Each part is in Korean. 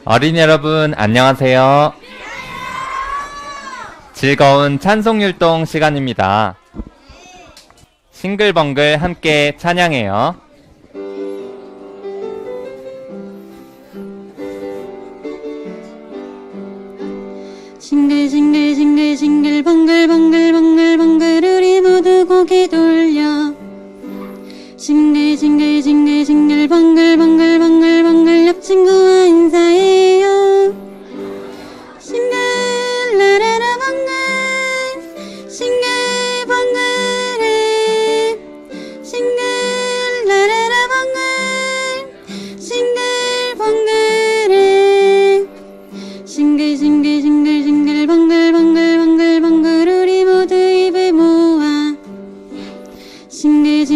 어린이 여러분 안녕하세요. 즐거운 찬송율동 시간입니다. 싱글벙글 함께 찬양해요. 싱글싱글 벙글벙글 우리 모두 고개 돌려 싱글싱글 벙글벙글 옆 친구와 인사해요. 싱글 라라라 벙글 싱글 벙글해 싱글 라라라 벙글 싱글 벙글해 싱글 벙글 우리 모두 입을 모아 싱글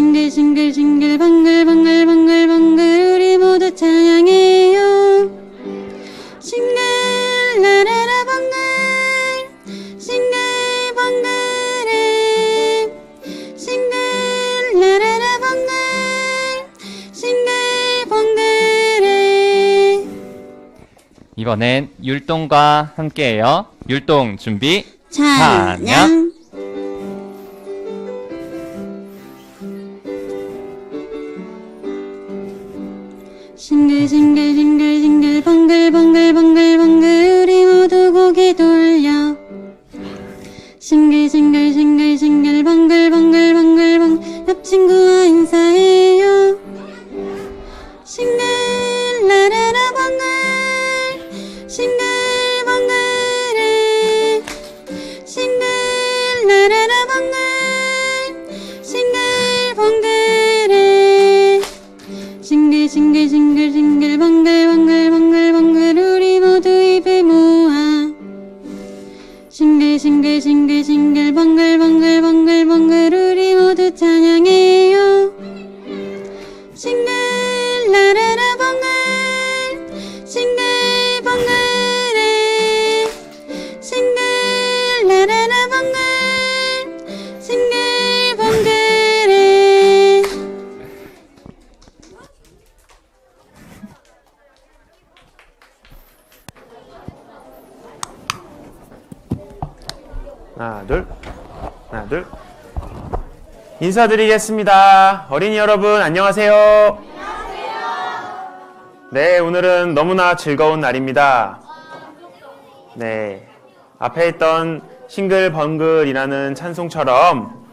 벙글 우리 모두 찬양해요. 싱글 라라라 벙글 싱글 벙글해 싱글 라라라 벙글 싱글 벙글해. 이번엔 율동과 함께해요. 율동 준비 찬양. 싱글 벙글 우리 모두 고개 돌려 싱글 벙글 옆 친구와 인사해요. 싱글 라라라 벙글 싱글 벙글해 싱글 라라라 벙글 싱글 벙글해 싱글 벙글 우리 모두 입을 모아 싱글 벙글 우리 모두 찬양해요. 싱글 라라라 벙글 싱글 벙글해 싱글 라라라 벙글 싱글 벙글해. 하나, 둘. 인사드리겠습니다. 어린이 여러분, 안녕하세요. 네, 오늘은 너무나 즐거운 날입니다. 네, 앞에 있던 싱글벙글이라는 찬송처럼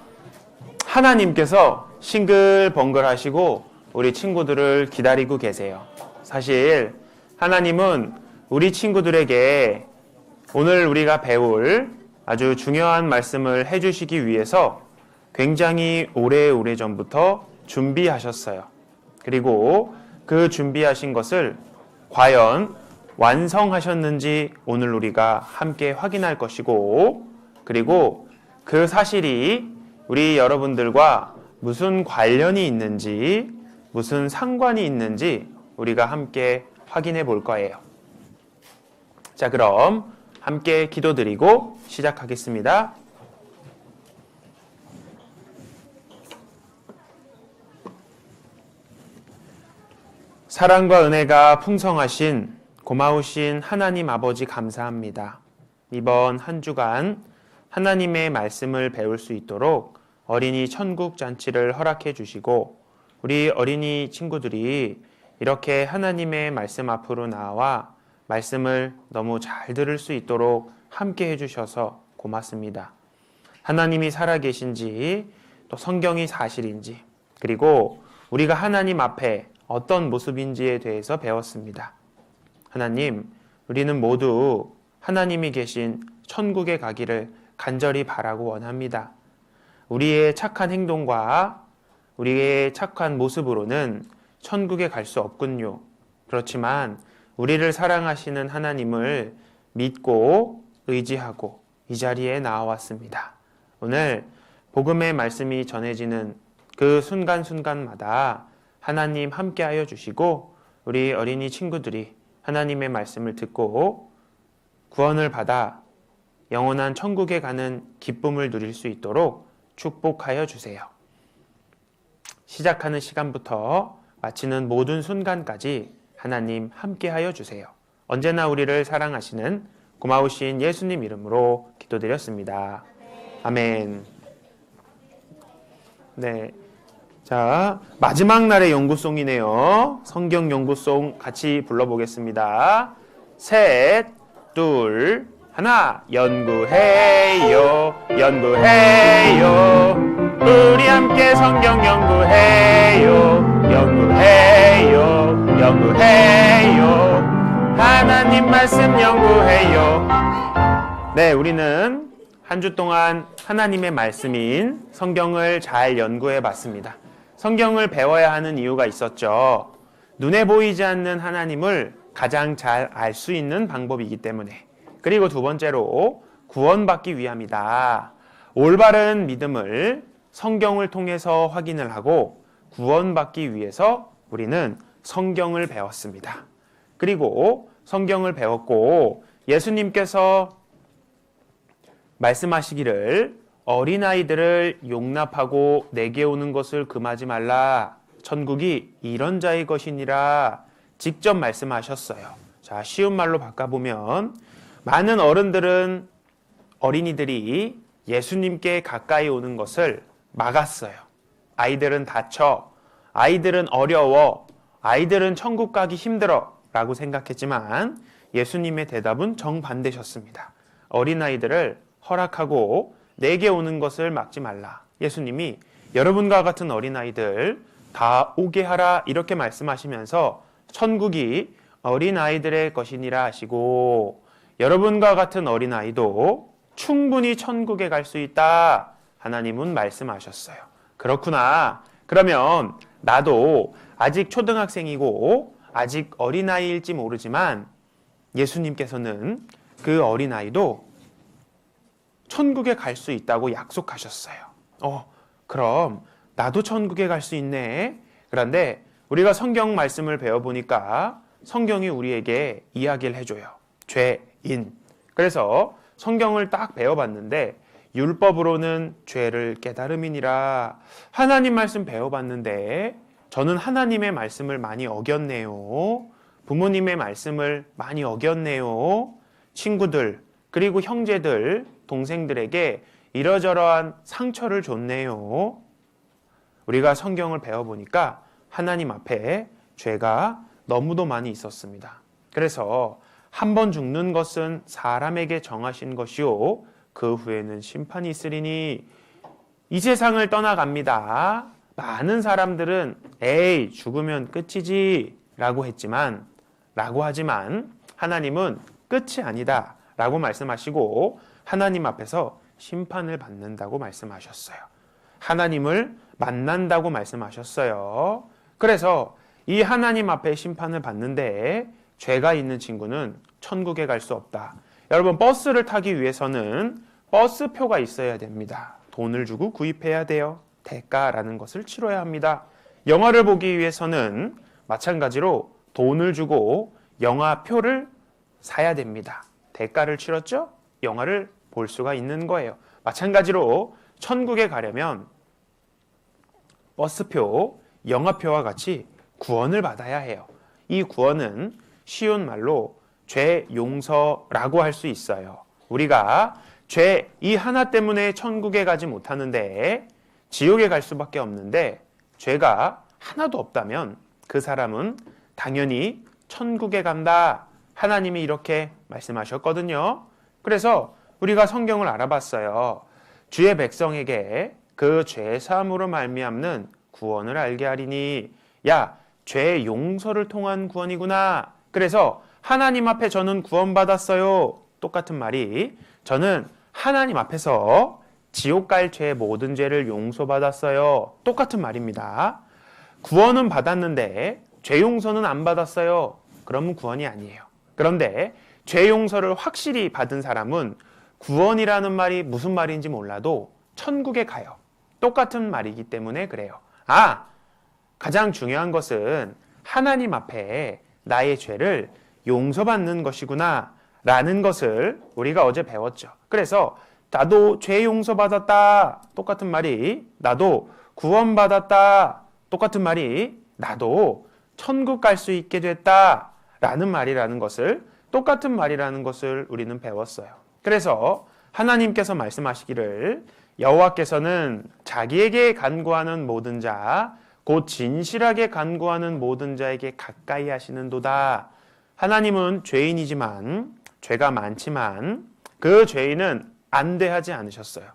하나님께서 싱글벙글 하시고 우리 친구들을 기다리고 계세요. 사실 하나님은 우리 친구들에게 오늘 우리가 배울 아주 중요한 말씀을 해주시기 위해서 굉장히 오래전부터 준비하셨어요. 그리고 그 준비하신 것을 과연 완성하셨는지 오늘 우리가 함께 확인할 것이고, 그리고 그 사실이 우리 여러분들과 무슨 관련이 있는지, 무슨 상관이 있는지 우리가 함께 확인해 볼 거예요. 자, 그럼 함께 기도드리고 시작하겠습니다. 사랑과 은혜가 풍성하신 고마우신 하나님 아버지 감사합니다. 이번 한 주간 하나님의 말씀을 배울 수 있도록 어린이 천국 잔치를 허락해 주시고 우리 어린이 친구들이 이렇게 하나님의 말씀 앞으로 나와 말씀을 너무 잘 들을 수 있도록 함께 해주셔서 고맙습니다. 하나님이 살아계신지 또 성경이 사실인지 그리고 우리가 하나님 앞에 어떤 모습인지에 대해서 배웠습니다. 하나님, 우리는 모두 하나님이 계신 천국에 가기를 간절히 바라고 원합니다. 우리의 착한 행동과 우리의 착한 모습으로는 천국에 갈 수 없군요. 그렇지만 우리를 사랑하시는 하나님을 믿고 의지하고 이 자리에 나와왔습니다. 오늘 복음의 말씀이 전해지는 그 순간순간마다 하나님 함께하여 주시고 우리 어린이 친구들이 하나님의 말씀을 듣고 구원을 받아 영원한 천국에 가는 기쁨을 누릴 수 있도록 축복하여 주세요. 시작하는 시간부터 마치는 모든 순간까지 하나님 함께하여 주세요. 언제나 우리를 사랑하시는 고마우신 예수님 이름으로 기도드렸습니다. 아멘. 네. 자, 마지막 날의 연구송이네요. 성경 연구송 같이 불러보겠습니다. 셋, 둘, 하나. 연구해요, 연구해요. 우리 함께 성경 연구해요, 연구해요, 연구해요. 하나님 말씀 연구해요. 네, 우리는 한 주 동안 하나님의 말씀인 성경을 잘 연구해 봤습니다. 성경을 배워야 하는 이유가 있었죠. 눈에 보이지 않는 하나님을 가장 잘 알 수 있는 방법이기 때문에. 그리고 두 번째로 구원받기 위함이다. 올바른 믿음을 성경을 통해서 확인을 하고 구원받기 위해서 우리는 성경을 배웠습니다. 그리고 성경을 배웠고 예수님께서 말씀하시기를 어린아이들을 용납하고 내게 오는 것을 금하지 말라. 천국이 이런 자의 것이니라. 직접 말씀하셨어요. 자, 쉬운 말로 바꿔보면 많은 어른들은 어린이들이 예수님께 가까이 오는 것을 막았어요. 아이들은 다쳐, 아이들은 어려워, 아이들은 천국 가기 힘들어 라고 생각했지만 예수님의 대답은 정반대셨습니다. 어린아이들을 허락하고 내게 오는 것을 막지 말라. 예수님이 여러분과 같은 어린아이들 다 오게 하라 이렇게 말씀하시면서 천국이 어린아이들의 것이니라 하시고 여러분과 같은 어린아이도 충분히 천국에 갈 수 있다. 하나님은 말씀하셨어요. 그렇구나. 그러면 나도 아직 초등학생이고 아직 어린아이일지 모르지만 예수님께서는 그 어린아이도 천국에 갈 수 있다고 약속하셨어요. 그럼 나도 천국에 갈 수 있네. 그런데 우리가 성경 말씀을 배워보니까 성경이 우리에게 이야기를 해줘요. 죄인. 그래서 성경을 딱 배워봤는데 율법으로는 죄를 깨달음이니라. 하나님 말씀 배워봤는데 저는 하나님의 말씀을 많이 어겼네요. 부모님의 말씀을 많이 어겼네요. 친구들 그리고 형제들, 동생들에게 이러저러한 상처를 줬네요. 우리가 성경을 배워보니까 하나님 앞에 죄가 너무도 많이 있었습니다. 그래서 한 번 죽는 것은 사람에게 정하신 것이요 그 후에는 심판이 있으리니 이 세상을 떠나갑니다. 많은 사람들은 에이 죽으면 끝이지 라고 하지만 하나님은 끝이 아니다 라고 말씀하시고 하나님 앞에서 심판을 받는다고 말씀하셨어요. 하나님을 만난다고 말씀하셨어요. 그래서 이 하나님 앞에 심판을 받는데 죄가 있는 친구는 천국에 갈 수 없다. 여러분 버스를 타기 위해서는 버스표가 있어야 됩니다. 돈을 주고 구입해야 돼요. 대가라는 것을 치러야 합니다. 영화를 보기 위해서는 마찬가지로 돈을 주고 영화표를 사야 됩니다. 대가를 치렀죠? 영화를 볼 수가 있는 거예요. 마찬가지로 천국에 가려면 버스표, 영화표와 같이 구원을 받아야 해요. 이 구원은 쉬운 말로 죄 용서라고 할 수 있어요. 우리가 죄 이 하나 때문에 천국에 가지 못하는데 지옥에 갈 수밖에 없는데 죄가 하나도 없다면 그 사람은 당연히 천국에 간다. 하나님이 이렇게 말씀하셨거든요. 그래서 우리가 성경을 알아봤어요. 주의 백성에게 그 죄 사함으로 말미암는 구원을 알게 하리니 야, 죄 용서를 통한 구원이구나. 그래서 하나님 앞에 저는 구원받았어요. 똑같은 말이 저는 하나님 앞에서 지옥 갈 죄의 모든 죄를 용서받았어요. 똑같은 말입니다. 구원은 받았는데 죄 용서는 안 받았어요. 그러면 구원이 아니에요. 그런데 죄 용서를 확실히 받은 사람은 구원이라는 말이 무슨 말인지 몰라도 천국에 가요. 똑같은 말이기 때문에 그래요. 가장 중요한 것은 하나님 앞에 나의 죄를 용서받는 것이구나 라는 것을 우리가 어제 배웠죠. 그래서 나도 죄 용서받았다. 똑같은 말이 나도 구원받았다. 똑같은 말이 나도 천국 갈 수 있게 됐다. 라는 말이라는 것을 똑같은 말이라는 것을 우리는 배웠어요. 그래서 하나님께서 말씀하시기를 여호와께서는 자기에게 간구하는 모든 자, 곧 진실하게 간구하는 모든 자에게 가까이 하시는도다. 하나님은 죄인이지만, 죄가 많지만 그 죄인은 안대하지 않으셨어요.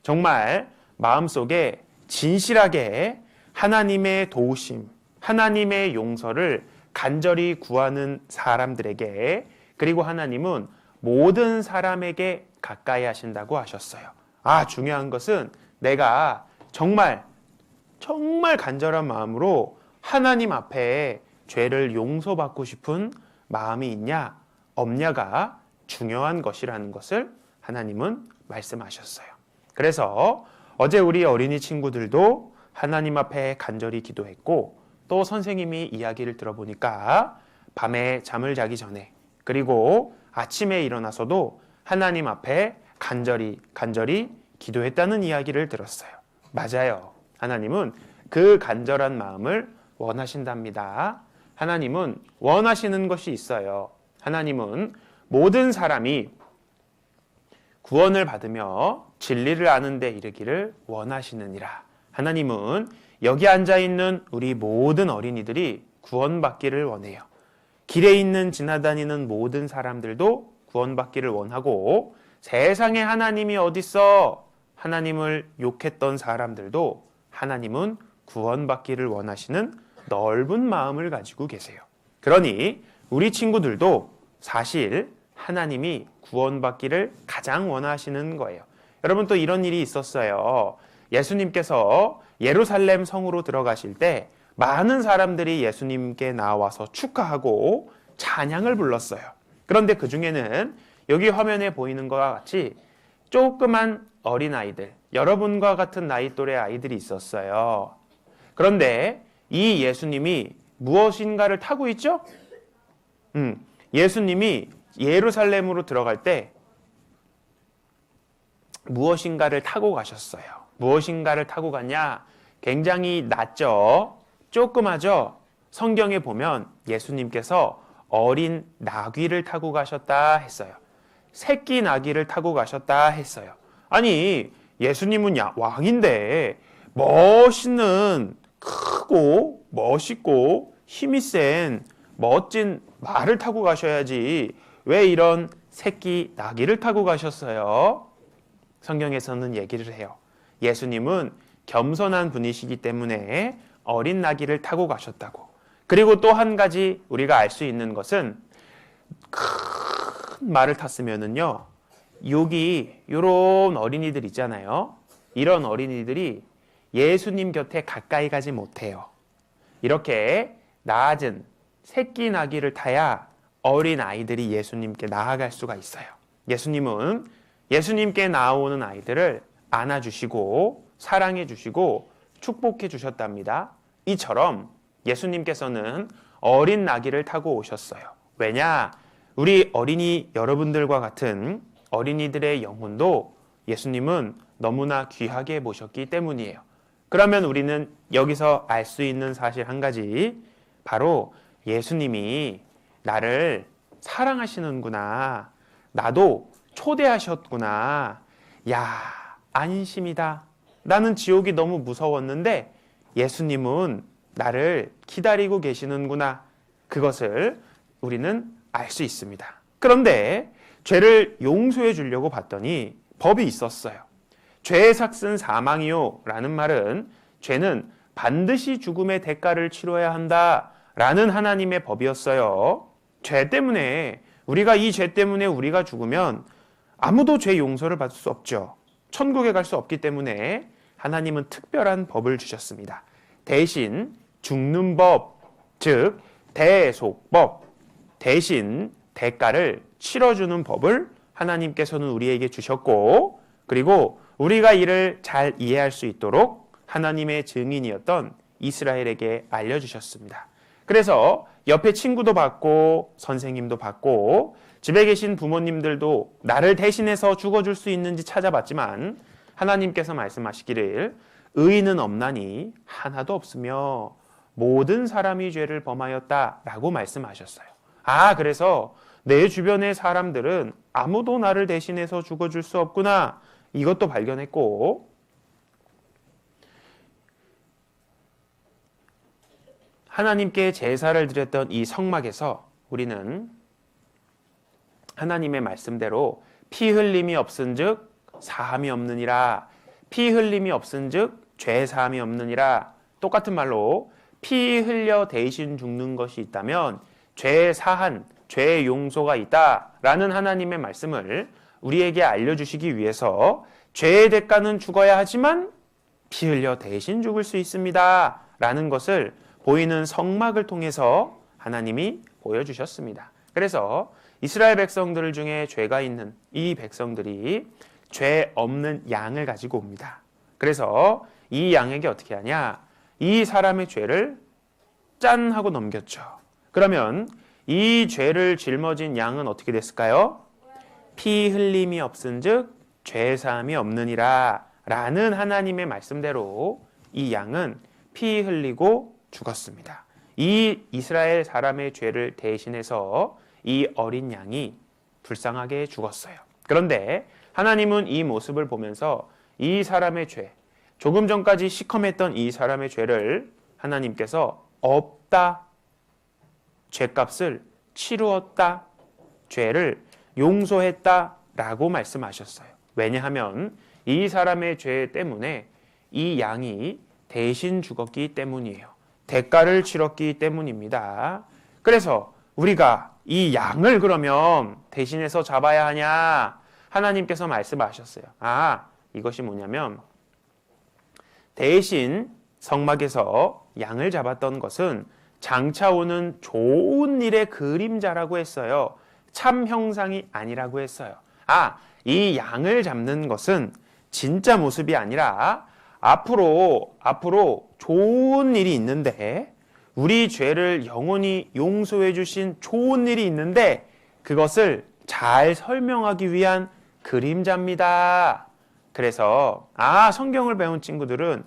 정말 마음속에 진실하게 하나님의 도우심, 하나님의 용서를 간절히 구하는 사람들에게, 그리고 하나님은 모든 사람에게 가까이 하신다고 하셨어요. 중요한 것은 내가 정말 간절한 마음으로 하나님 앞에 죄를 용서받고 싶은 마음이 있냐 없냐가 중요한 것이라는 것을 하나님은 말씀하셨어요. 그래서 어제 우리 어린이 친구들도 하나님 앞에 간절히 기도했고, 또 선생님이 이야기를 들어보니까 밤에 잠을 자기 전에, 그리고 아침에 일어나서도 하나님 앞에 간절히 기도했다는 이야기를 들었어요. 맞아요. 하나님은 그 간절한 마음을 원하신답니다. 하나님은 원하시는 것이 있어요. 하나님은 모든 사람이 구원을 받으며 진리를 아는 데 이르기를 원하시느니라. 하나님은 여기 앉아있는 우리 모든 어린이들이 구원받기를 원해요. 길에 있는 지나다니는 모든 사람들도 구원받기를 원하고, 세상에 하나님이 어딨어? 하나님을 욕했던 사람들도 하나님은 구원받기를 원하시는 넓은 마음을 가지고 계세요. 그러니 우리 친구들도 사실 하나님이 구원받기를 가장 원하시는 거예요. 여러분, 또 이런 일이 있었어요. 예수님께서 예루살렘 성으로 들어가실 때 많은 사람들이 예수님께 나와서 축하하고 찬양을 불렀어요. 그런데 그 중에는 여기 화면에 보이는 것과 같이 조그만 어린아이들, 여러분과 같은 나이 또래 아이들이 있었어요. 그런데 이 예수님이 무엇인가를 타고 있죠? 예수님이 예루살렘으로 들어갈 때 무엇인가를 타고 가셨어요. 무엇인가를 타고 갔냐? 굉장히 낮죠? 조그마죠? 성경에 보면 예수님께서 어린 나귀를 타고 가셨다 했어요. 새끼 나귀를 타고 가셨다 했어요. 아니, 예수님은 왕인데 멋있는, 크고 멋있고 힘이 센 멋진 말을 타고 가셔야지 왜 이런 새끼 나귀를 타고 가셨어요? 성경에서는 얘기를 해요. 예수님은 겸손한 분이시기 때문에 어린 나귀를 타고 가셨다고. 그리고 또 한 가지 우리가 알 수 있는 것은, 큰 말을 탔으면은요, 여기 이런 어린이들 있잖아요. 이런 어린이들이 예수님 곁에 가까이 가지 못해요. 이렇게 낮은 새끼 나귀를 타야 어린 아이들이 예수님께 나아갈 수가 있어요. 예수님은 예수님께 나오는 아이들을 안아주시고 사랑해 주시고 축복해 주셨답니다. 이처럼 예수님께서는 어린 나귀를 타고 오셨어요. 왜냐? 우리 어린이 여러분들과 같은 어린이들의 영혼도 예수님은 너무나 귀하게 모셨기 때문이에요. 그러면 우리는 여기서 알 수 있는 사실 한 가지, 바로 예수님이 나를 사랑하시는구나, 나도 초대하셨구나, 야, 안심이다. 나는 지옥이 너무 무서웠는데 예수님은 나를 기다리고 계시는구나. 그것을 우리는 알 수 있습니다. 그런데 죄를 용서해 주려고 봤더니 법이 있었어요. 죄의 삭은 사망이요 라는 말은 죄는 반드시 죽음의 대가를 치러야 한다 라는 하나님의 법이었어요. 죄 때문에, 우리가 이 죄 때문에 우리가 죽으면 아무도 죄 용서를 받을 수 없죠. 천국에 갈 수 없기 때문에 하나님은 특별한 법을 주셨습니다. 대신 죽는 법, 즉 대속법, 대신 대가를 치러주는 법을 하나님께서는 우리에게 주셨고, 그리고 우리가 이를 잘 이해할 수 있도록 하나님의 증인이었던 이스라엘에게 알려주셨습니다. 그래서 옆에 친구도 받고 선생님도 받고 집에 계신 부모님들도 나를 대신해서 죽어줄 수 있는지 찾아봤지만 하나님께서 말씀하시기를 의인은 없나니 하나도 없으며 모든 사람이 죄를 범하였다라고 말씀하셨어요. 그래서 내 주변의 사람들은 아무도 나를 대신해서 죽어줄 수 없구나. 이것도 발견했고, 하나님께 제사를 드렸던 이 성막에서 우리는 하나님의 말씀대로 피 흘림이 없은즉 사함이 없느니라, 피 흘림이 없은즉 죄 사함이 없느니라. 똑같은 말로 피 흘려 대신 죽는 것이 있다면 죄 사한, 죄 용서가 있다라는 하나님의 말씀을 우리에게 알려주시기 위해서 죄의 대가는 죽어야 하지만 피 흘려 대신 죽을 수 있습니다 라는 것을 보이는 성막을 통해서 하나님이 보여주셨습니다. 그래서 이스라엘 백성들 중에 죄가 있는 이 백성들이 죄 없는 양을 가지고 옵니다. 그래서 이 양에게 어떻게 하냐? 이 사람의 죄를 짠 하고 넘겼죠. 그러면 이 죄를 짊어진 양은 어떻게 됐을까요? 피 흘림이 없은즉 죄 사함이 없느니라 라는 하나님의 말씀대로 이 양은 피 흘리고 죽었습니다. 이 이스라엘 사람의 죄를 대신해서 이 어린 양이 불쌍하게 죽었어요. 그런데 하나님은 이 모습을 보면서 이 사람의 죄, 조금 전까지 시커맸던 이 사람의 죄를 하나님께서 없다, 죄값을 치루었다, 죄를 용서했다 라고 말씀하셨어요. 왜냐하면 이 사람의 죄 때문에 이 양이 대신 죽었기 때문이에요. 대가를 치렀기 때문입니다. 그래서 우리가 이 양을 그러면 대신해서 잡아야 하냐? 하나님께서 말씀하셨어요. 이것이 뭐냐면 대신 성막에서 양을 잡았던 것은 장차 오는 좋은 일의 그림자라고 했어요. 참 형상이 아니라고 했어요. 이 양을 잡는 것은 진짜 모습이 아니라 앞으로 좋은 일이 있는데, 우리 죄를 영원히 용서해 주신 좋은 일이 있는데 그것을 잘 설명하기 위한 그림자입니다. 그래서 성경을 배운 친구들은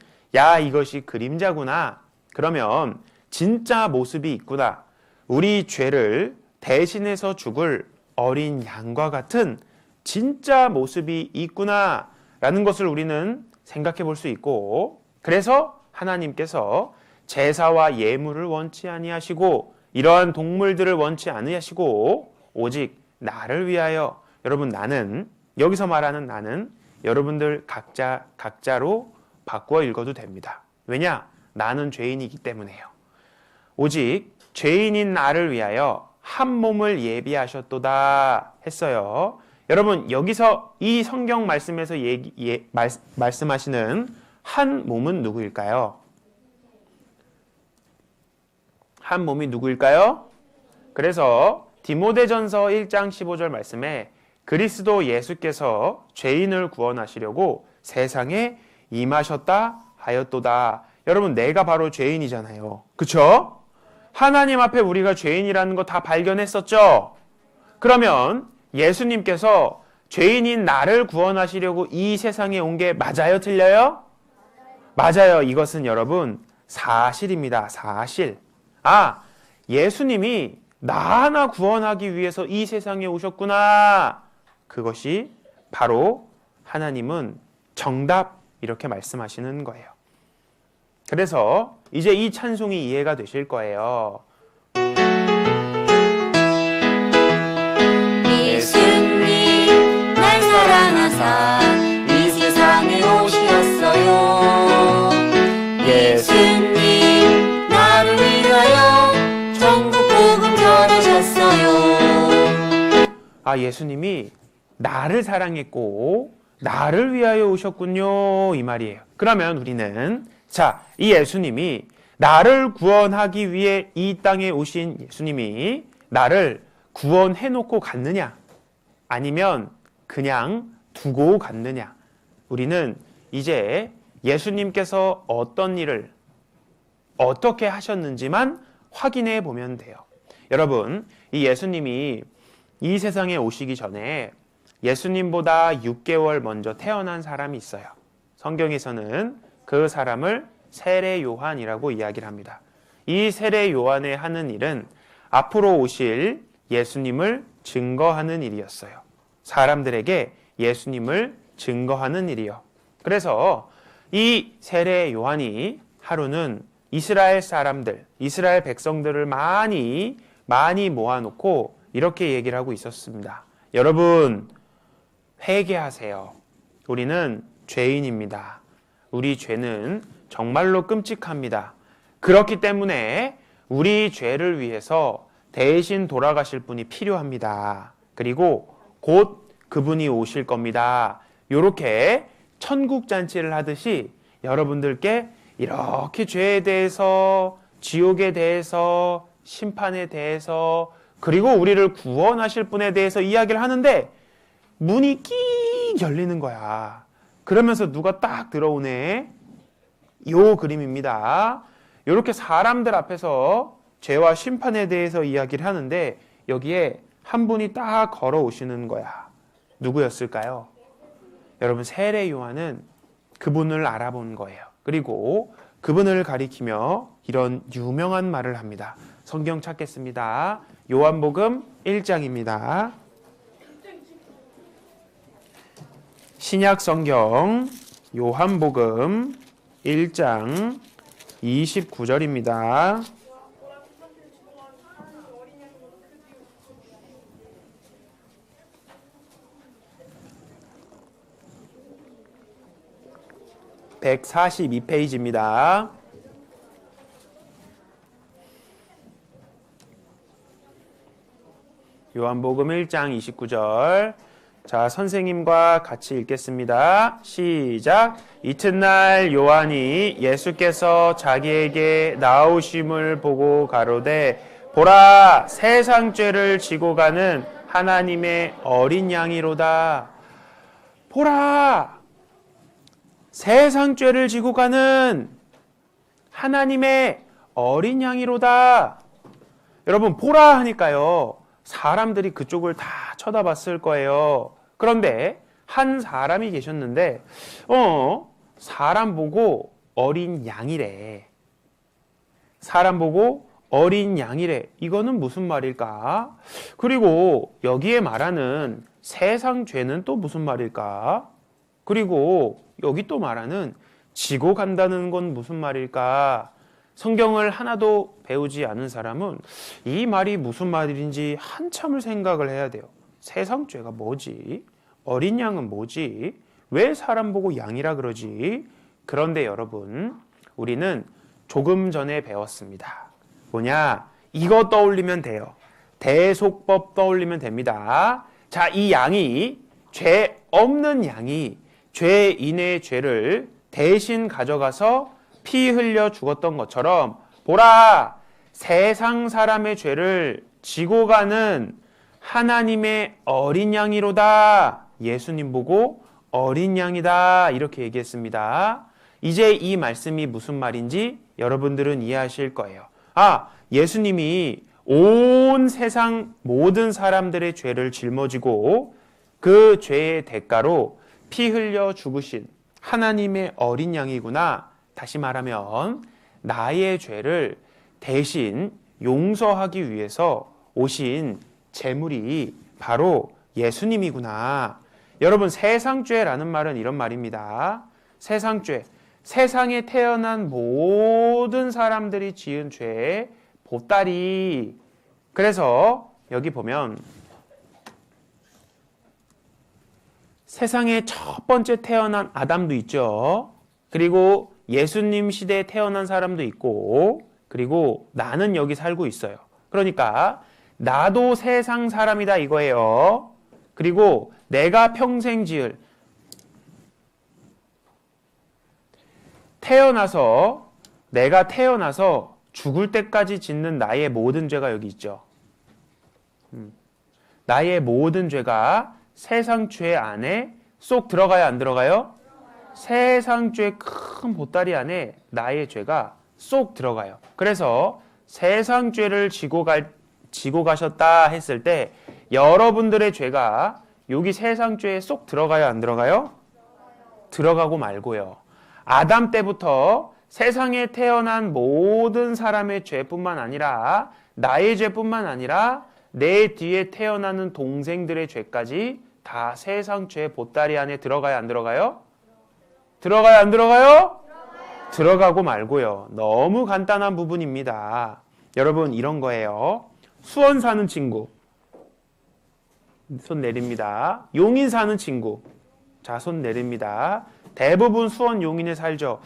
이것이 그림자구나. 그러면 진짜 모습이 있구나. 우리 죄를 대신해서 죽을 어린 양과 같은 진짜 모습이 있구나 라는 것을 우리는 생각해 볼 수 있고, 그래서 하나님께서 제사와 예물을 원치 아니하시고 이러한 동물들을 원치 않으시고 오직 나를 위하여, 여러분 나는, 여기서 말하는 나는 여러분들 각자로 바꾸어 읽어도 됩니다. 왜냐? 나는 죄인이기 때문에요. 오직 죄인인 나를 위하여 한 몸을 예비하셨도다 했어요. 여러분 여기서 이 성경 말씀에서 말씀하시는 한 몸은 누구일까요? 한 몸이 누구일까요? 그래서 디모데전서 1장 15절 말씀에 그리스도 예수께서 죄인을 구원하시려고 세상에 임하셨다 하였도다. 여러분 내가 바로 죄인이잖아요. 그렇죠? 하나님 앞에 우리가 죄인이라는 거 다 발견했었죠? 그러면 예수님께서 죄인인 나를 구원하시려고 이 세상에 온 게 맞아요? 틀려요? 맞아요. 이것은 여러분 사실입니다. 사실. 예수님이 나 하나 구원하기 위해서 이 세상에 오셨구나. 그것이 바로 하나님은 정답 이렇게 말씀하시는 거예요. 그래서 이제 이 찬송이 이해가 되실 거예요. 예수님 날 사랑하사 이 세상에 오셨어요. 예수님 나를 위하여 천국 복음 전하셨어요. 예수님이 나를 사랑했고 나를 위하여 오셨군요 이 말이에요. 그러면 우리는 이 예수님이 나를 구원하기 위해 이 땅에 오신 예수님이 나를 구원해 놓고 갔느냐 아니면 그냥 두고 갔느냐, 우리는 이제 예수님께서 어떤 일을 어떻게 하셨는지만 확인해 보면 돼요. 여러분 이 예수님이 이 세상에 오시기 전에 예수님보다 6개월 먼저 태어난 사람이 있어요. 성경에서는 그 사람을 세례 요한이라고 이야기를 합니다. 이 세례 요한의 하는 일은 앞으로 오실 예수님을 증거하는 일이었어요. 사람들에게 예수님을 증거하는 일이요. 그래서 이 세례 요한이 하루는 이스라엘 사람들, 이스라엘 백성들을 많이 모아놓고 이렇게 얘기를 하고 있었습니다. 여러분, 회개하세요. 우리는 죄인입니다. 우리 죄는 정말로 끔찍합니다. 그렇기 때문에 우리 죄를 위해서 대신 돌아가실 분이 필요합니다. 그리고 곧 그분이 오실 겁니다. 이렇게 천국잔치를 하듯이 여러분들께 이렇게 죄에 대해서, 지옥에 대해서, 심판에 대해서, 그리고 우리를 구원하실 분에 대해서 이야기를 하는데 문이 끼 열리는 거야. 그러면서 누가 딱 들어오네. 요 그림입니다. 이렇게 사람들 앞에서 죄와 심판에 대해서 이야기를 하는데 여기에 한 분이 딱 걸어오시는 거야. 누구였을까요? 여러분, 세례 요한은 그분을 알아본 거예요. 그리고 그분을 가리키며 이런 유명한 말을 합니다. 성경 찾겠습니다. 요한복음 1장입니다. 신약 성경 요한복음 1장 29절입니다. (142페이지입니다) 요한복음 1장 29절. 자, 선생님과 같이 읽겠습니다. 시작. 이튿날 요한이 예수께서 자기에게 나오심을 보고 가로되 보라, 세상 죄를 지고 가는 하나님의 어린 양이로다. 보라, 세상 죄를 지고 가는 하나님의 어린 양이로다. 여러분, 보라 하니까요, 사람들이 그쪽을 다 쳐다봤을 거예요. 그런데 한 사람이 계셨는데 사람 보고 어린 양이래. 사람 보고 어린 양이래. 이거는 무슨 말일까? 그리고 여기에 말하는 세상 죄는 또 무슨 말일까? 그리고 여기 또 말하는 지고 간다는 건 무슨 말일까? 성경을 하나도 배우지 않은 사람은 이 말이 무슨 말인지 한참을 생각을 해야 돼요. 세상 죄가 뭐지? 어린 양은 뭐지? 왜 사람 보고 양이라 그러지? 그런데 여러분, 우리는 조금 전에 배웠습니다. 뭐냐? 이거 떠올리면 돼요. 대속법 떠올리면 됩니다. 자, 이 양이, 죄 없는 양이 죄인의 죄를 대신 가져가서 피 흘려 죽었던 것처럼 보라, 세상 사람의 죄를 지고 가는 하나님의 어린 양이로다. 예수님 보고 어린 양이다, 이렇게 얘기했습니다. 이제 이 말씀이 무슨 말인지 여러분들은 이해하실 거예요. 아, 예수님이 온 세상 모든 사람들의 죄를 짊어지고 그 죄의 대가로 피 흘려 죽으신 하나님의 어린 양이구나. 다시 말하면 나의 죄를 대신 용서하기 위해서 오신 제물이 바로 예수님이구나. 여러분, 세상죄라는 말은 이런 말입니다. 세상죄, 세상에 태어난 모든 사람들이 지은 죄의 보따리. 그래서 여기 보면 세상에 첫 번째 태어난 아담도 있죠. 그리고 예수님 시대에 태어난 사람도 있고, 그리고 나는 여기 살고 있어요. 그러니까 나도 세상 사람이다 이거예요. 그리고 내가 평생 지을, 내가 태어나서 죽을 때까지 짓는 나의 모든 죄가 여기 있죠. 나의 모든 죄가 세상 죄 안에 쏙 들어가요, 안 들어가요? 세상 죄 큰 보따리 안에 나의 죄가 쏙 들어가요. 그래서 세상 죄를 지고 가셨다 했을 때 여러분들의 죄가 여기 세상 죄에 쏙 들어가요, 안 들어가요? 들어가고 말고요. 아담 때부터 세상에 태어난 모든 사람의 죄뿐만 아니라 나의 죄뿐만 아니라 내 뒤에 태어나는 동생들의 죄까지 다 세상 죄 보따리 안에 들어가요, 안 들어가요? 들어가요, 안 들어가요? 들어가고 말고요. 너무 간단한 부분입니다. 여러분, 이런 거예요. 수원 사는 친구. 손 내립니다. 용인 사는 친구. 자, 손 내립니다. 대부분 수원 용인에 살죠.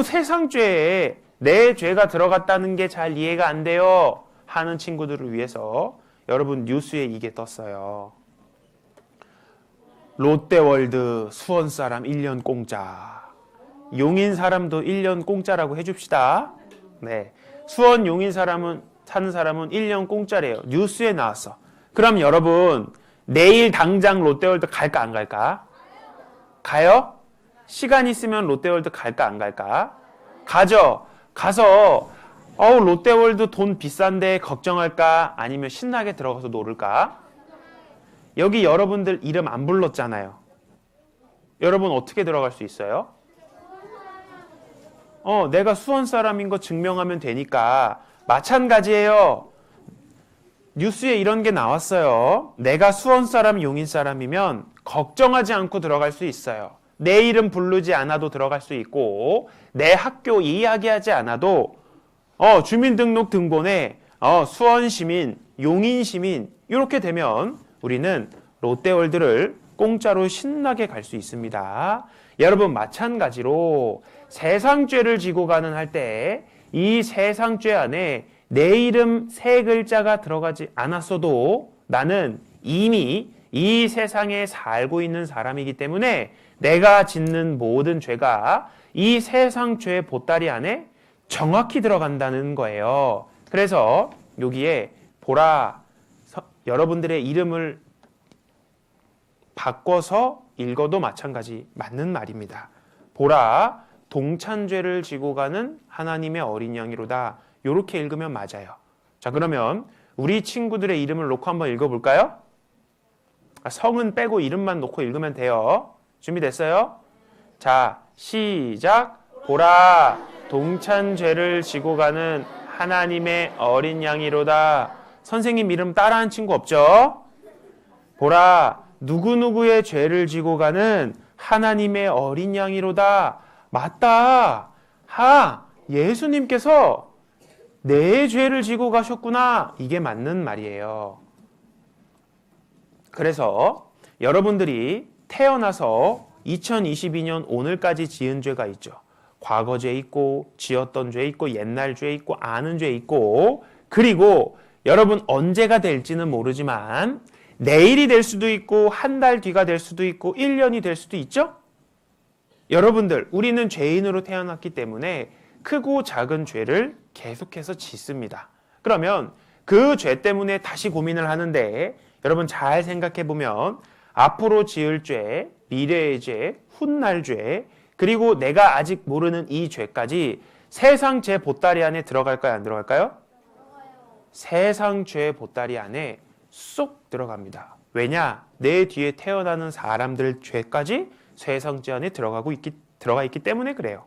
세상 죄에 내 죄가 들어갔다는 게 잘 이해가 안 돼요 하는 친구들을 위해서 여러분 뉴스에 이게 떴어요. 롯데월드 수원 사람 1년 공짜. 용인 사람도 1년 공짜라고 해줍시다. 네, 수원 용인 사는 사람은 1년 공짜래요. 뉴스에 나왔어. 그럼 여러분 내일 당장 롯데월드 갈까 안 갈까? 가요? 시간 있으면 롯데월드 갈까 안 갈까? 가죠. 가서 롯데월드 돈 비싼데 걱정할까? 아니면 신나게 들어가서 놀을까? 여기 여러분들 이름 안 불렀잖아요. 여러분 어떻게 들어갈 수 있어요? 내가 수원 사람인 거 증명하면 되니까 마찬가지예요. 뉴스에 이런 게 나왔어요. 내가 수원 사람, 용인 사람이면 걱정하지 않고 들어갈 수 있어요. 내 이름 부르지 않아도 들어갈 수 있고 내 학교 이야기하지 않아도 주민등록 등본에 수원 시민, 용인 시민 이렇게 되면 우리는 롯데월드를 공짜로 신나게 갈 수 있습니다. 여러분 마찬가지로 세상죄를 지고 가는 할 때 이 세상죄 안에 내 이름 세 글자가 들어가지 않았어도 나는 이미 이 세상에 살고 있는 사람이기 때문에 내가 짓는 모든 죄가 이 세상 죄 보따리 안에 정확히 들어간다는 거예요. 그래서 여기에 보라, 여러분들의 이름을 바꿔서 읽어도 마찬가지 맞는 말입니다. 보라, 동찬죄를 지고 가는 하나님의 어린 양이로다. 이렇게 읽으면 맞아요. 자, 그러면 우리 친구들의 이름을 놓고 한번 읽어볼까요? 성은 빼고 이름만 놓고 읽으면 돼요. 준비됐어요? 자, 시작. 보라, 동찬죄를 지고 가는 하나님의 어린 양이로다. 선생님 이름 따라한 친구 없죠? 보라, 누구누구의 죄를 지고 가는 하나님의 어린 양이로다. 맞다. 예수님께서 내 죄를 지고 가셨구나. 이게 맞는 말이에요. 그래서 여러분들이 태어나서 2022년 오늘까지 지은 죄가 있죠. 과거 죄 있고, 지었던 죄 있고, 옛날 죄 있고, 아는 죄 있고, 그리고 여러분 언제가 될지는 모르지만 내일이 될 수도 있고, 한 달 뒤가 될 수도 있고, 1년이 될 수도 있죠? 여러분들, 우리는 죄인으로 태어났기 때문에 크고 작은 죄를 계속해서 짓습니다. 그러면 그 죄 때문에 다시 고민을 하는데 여러분 잘 생각해 보면 앞으로 지을 죄, 미래의 죄, 훗날 죄, 그리고 내가 아직 모르는 이 죄까지 세상 죄 보따리 안에 들어갈까요? 안 들어갈까요? 세상 죄 보따리 안에 쏙 들어갑니다. 왜냐? 내 뒤에 태어나는 사람들 죄까지 세상 죄 안에 들어가 있기 때문에 그래요.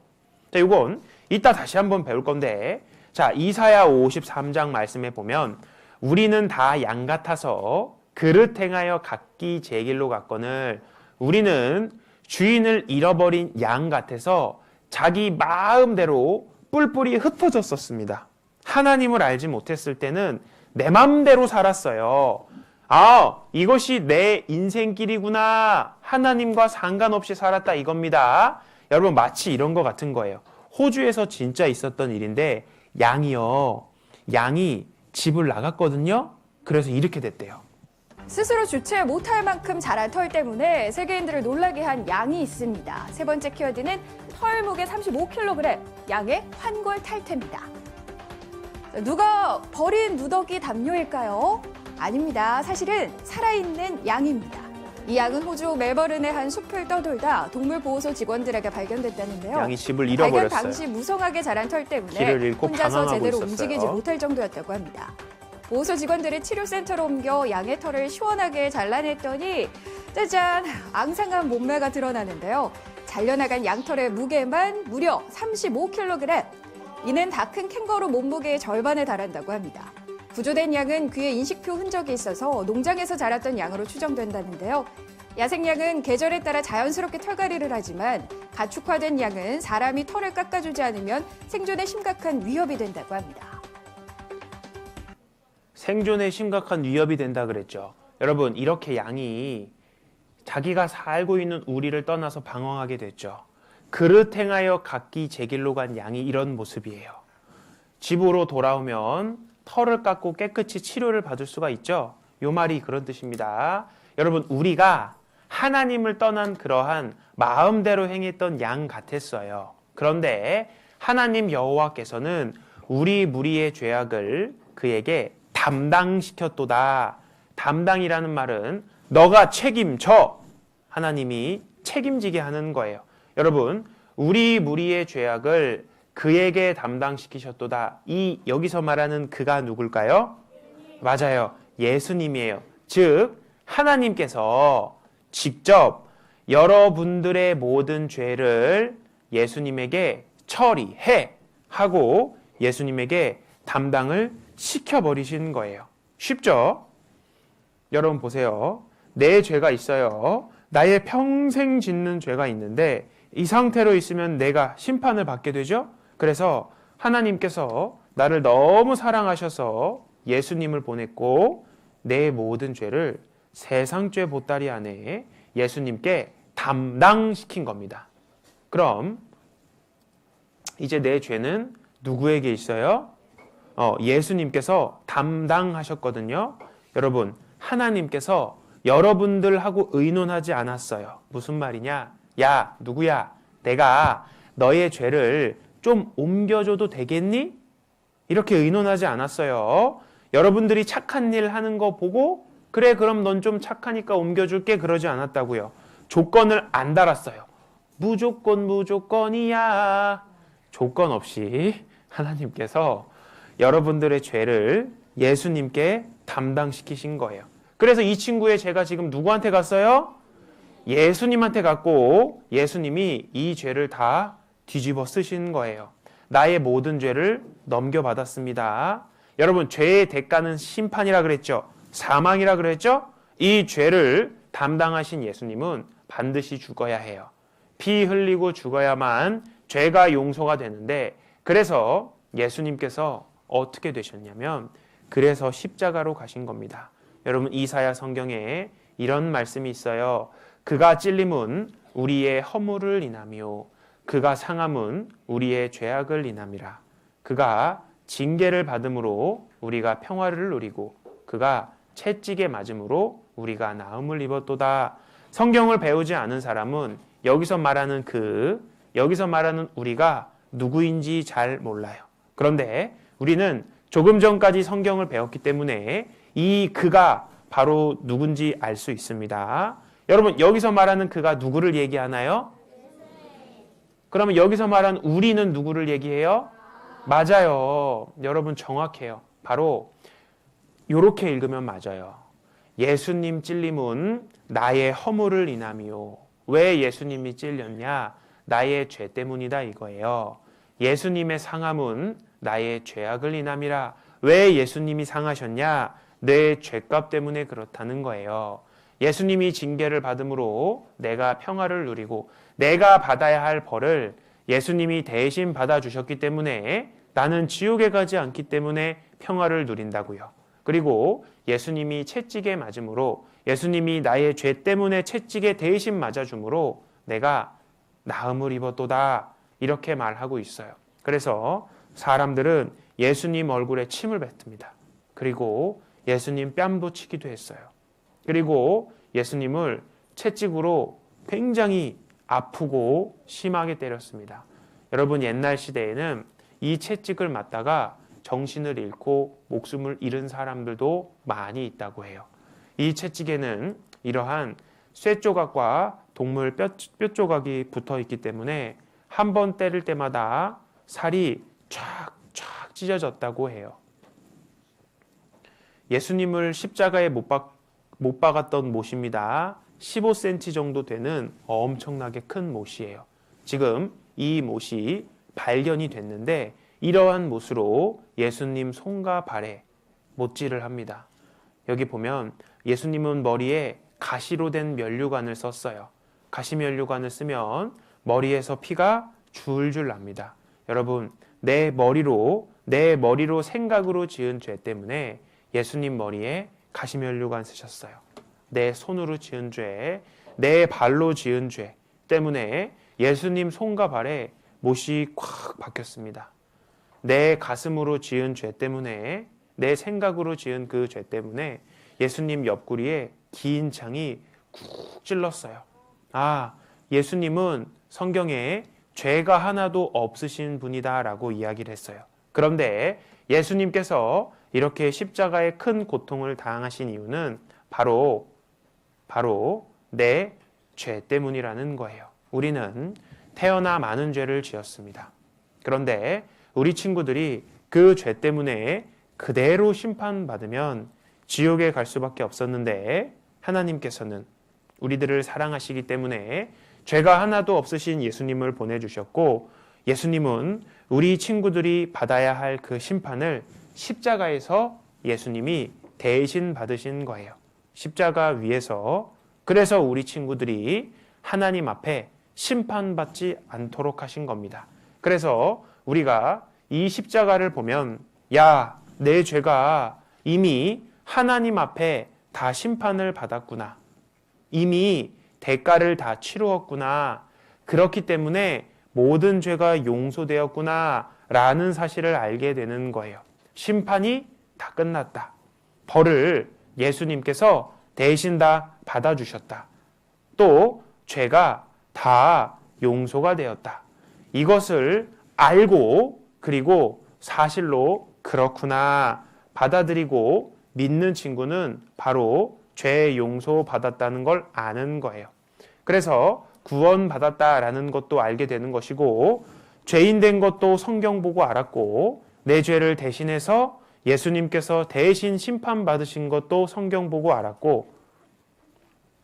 자, 이건 이따 다시 한번 배울 건데, 자, 이사야 53장 말씀에 보면 우리는 다 양 같아서 그릇 행하여 각기 제 길로 갔거늘 우리는 주인을 잃어버린 양 같아서 자기 마음대로 뿔뿔이 흩어졌었습니다. 하나님을 알지 못했을 때는 내 맘대로 살았어요. 이것이 내 인생길이구나. 하나님과 상관없이 살았다 이겁니다. 여러분 마치 이런 거 같은 거예요. 호주에서 진짜 있었던 일인데 양이 집을 나갔거든요. 그래서 이렇게 됐대요. 스스로 주체 못할 만큼 자란 털 때문에 세계인들을 놀라게 한 양이 있습니다. 세 번째 키워드는 털 무게 35kg, 양의 환골 탈퇴입니다. 누가 버린 누더기 담요일까요? 아닙니다. 사실은 살아있는 양입니다. 이 양은 호주 멜버른의 한 숲을 떠돌다 동물보호소 직원들에게 발견됐다는데요. 양이 집을 잃어버렸어요. 발견 당시 무성하게 자란 털 때문에 길을 잃고 혼자서 방황하고 제대로 있었어요. 움직이지 못할 정도였다고 합니다. 보호소 직원들이 치료센터로 옮겨 양의 털을 시원하게 잘라냈더니 짜잔! 앙상한 몸매가 드러나는데요. 잘려나간 양털의 무게만 무려 35kg. 이는 다 큰 캥거루 몸무게의 절반에 달한다고 합니다. 구조된 양은 그의 인식표 흔적이 있어서 농장에서 자랐던 양으로 추정된다는데요. 야생양은 계절에 따라 자연스럽게 털갈이를 하지만 가축화된 양은 사람이 털을 깎아주지 않으면 생존에 심각한 위협이 된다고 합니다. 생존에 심각한 위협이 된다 그랬죠. 여러분, 이렇게 양이 자기가 살고 있는 우리를 떠나서 방황하게 됐죠. 그릇 행하여 각기 제 길로 간 양이 이런 모습이에요. 집으로 돌아오면 털을 깎고 깨끗이 치료를 받을 수가 있죠. 요 말이 그런 뜻입니다. 여러분, 우리가 하나님을 떠난 그러한 마음대로 행했던 양 같았어요. 그런데 하나님 여호와께서는 우리 무리의 죄악을 그에게 담당시켰도다. 담당이라는 말은 너가 책임져. 하나님이 책임지게 하는 거예요. 여러분, 우리 무리의 죄악을 그에게 담당시키셨도다. 이 여기서 말하는 그가 누굴까요? 맞아요. 예수님이에요. 즉 하나님께서 직접 여러분들의 모든 죄를 예수님에게 처리해 하고 예수님에게 담당을 시켜버리신 거예요. 쉽죠? 여러분 보세요. 내 죄가 있어요. 나의 평생 짓는 죄가 있는데 이 상태로 있으면 내가 심판을 받게 되죠? 그래서 하나님께서 나를 너무 사랑하셔서 예수님을 보냈고 내 모든 죄를 세상죄 보따리 안에 예수님께 담당시킨 겁니다. 그럼 이제 내 죄는 누구에게 있어요? 예수님께서 담당하셨거든요. 여러분, 하나님께서 여러분들하고 의논하지 않았어요. 무슨 말이냐? 야, 누구야? 내가 너의 죄를 좀 옮겨줘도 되겠니? 이렇게 의논하지 않았어요. 여러분들이 착한 일 하는 거 보고 그래, 그럼 넌 좀 착하니까 옮겨줄게, 그러지 않았다고요. 조건을 안 달았어요. 무조건이야. 조건 없이 하나님께서 여러분들의 죄를 예수님께 담당시키신 거예요. 그래서 이 친구의 죄가 지금 누구한테 갔어요? 예수님한테 갔고 예수님이 이 죄를 다 뒤집어 쓰신 거예요. 나의 모든 죄를 넘겨받았습니다. 여러분, 죄의 대가는 심판이라 그랬죠. 사망이라 그랬죠. 이 죄를 담당하신 예수님은 반드시 죽어야 해요. 피 흘리고 죽어야만 죄가 용서가 되는데, 그래서 예수님께서 어떻게 되셨냐면 그래서 십자가로 가신 겁니다. 여러분, 이사야 성경에 이런 말씀이 있어요. 그가 찔림은 우리의 허물을 인하며 그가 상함은 우리의 죄악을 인함이라. 그가 징계를 받음으로 우리가 평화를 누리고 그가 채찍에 맞음으로 우리가 나음을 입었도다. 성경을 배우지 않은 사람은 여기서 말하는 여기서 말하는 우리가 누구인지 잘 몰라요. 그런데 우리는 조금 전까지 성경을 배웠기 때문에 이 그가 바로 누군지 알 수 있습니다. 여러분, 여기서 말하는 그가 누구를 얘기하나요? 그러면 여기서 말하는 우리는 누구를 얘기해요? 맞아요. 여러분, 정확해요. 바로 이렇게 읽으면 맞아요. 예수님 찔림은 나의 허물을 인하며. 왜 예수님이 찔렸냐? 나의 죄 때문이다 이거예요. 예수님의 상함은 나의 죄악을 인함이라. 왜 예수님이 상하셨냐? 내 죄값 때문에 그렇다는 거예요. 예수님이 징계를 받음으로 내가 평화를 누리고 내가 받아야 할 벌을 예수님이 대신 받아주셨기 때문에 나는 지옥에 가지 않기 때문에 평화를 누린다고요. 그리고 예수님이 채찍에 맞음으로, 예수님이 나의 죄 때문에 채찍에 대신 맞아줌으로 내가 나음을 입었도다, 이렇게 말하고 있어요. 그래서 사람들은 예수님 얼굴에 침을 뱉습니다. 그리고 예수님 뺨도 치기도 했어요. 그리고 예수님을 채찍으로 굉장히 아프고 심하게 때렸습니다. 여러분, 옛날 시대에는 이 채찍을 맞다가 정신을 잃고 목숨을 잃은 사람들도 많이 있다고 해요. 이 채찍에는 이러한 쇠조각과 동물 뼈조각이 붙어 있기 때문에 한 번 때릴 때마다 살이 쫙쫙 찢어졌다고 해요. 예수님을 십자가에 못 박았던 못입니다. 15cm 정도 되는 엄청나게 큰 못이에요. 지금 이 못이 발견이 됐는데 이러한 못으로 예수님 손과 발에 못질을 합니다. 여기 보면 예수님은 머리에 가시로 된 면류관을 썼어요. 가시 면류관을 쓰면 머리에서 피가 줄줄 납니다. 여러분, 내 머리로 생각으로 지은 죄 때문에 예수님 머리에 가시 면류관 쓰셨어요. 내 손으로 지은 죄, 내 발로 지은 죄 때문에 예수님 손과 발에 못이 콱 박혔습니다. 내 가슴으로 지은 죄 때문에, 내 생각으로 지은 그 죄 때문에 예수님 옆구리에 긴 창이 쿡 찔렀어요. 아, 예수님은 성경에 죄가 하나도 없으신 분이다라고 이야기를 했어요. 그런데 예수님께서 이렇게 십자가의 큰 고통을 당하신 이유는 바로 내 죄 때문이라는 거예요. 우리는 태어나 많은 죄를 지었습니다. 그런데 우리 친구들이 그 죄 때문에 그대로 심판받으면 지옥에 갈 수밖에 없었는데, 하나님께서는 우리들을 사랑하시기 때문에 죄가 하나도 없으신 예수님을 보내주셨고, 예수님은 우리 친구들이 받아야 할 그 심판을 십자가에서 예수님이 대신 받으신 거예요. 십자가 위에서. 그래서 우리 친구들이 하나님 앞에 심판받지 않도록 하신 겁니다. 그래서 우리가 이 십자가를 보면, 야, 내 죄가 이미 하나님 앞에 다 심판을 받았구나. 이미 대가를 다 치루었구나. 그렇기 때문에 모든 죄가 용서되었구나 라는 사실을 알게 되는 거예요. 심판이 다 끝났다. 벌을 예수님께서 대신 다 받아주셨다. 또 죄가 다 용서가 되었다. 이것을 알고, 그리고 사실로 그렇구나 받아들이고 믿는 친구는 바로 죄 용서 받았다는 걸 아는 거예요. 그래서 구원 받았다라는 것도 알게 되는 것이고, 죄인 된 것도 성경 보고 알았고, 내 죄를 대신해서 예수님께서 대신 심판 받으신 것도 성경 보고 알았고,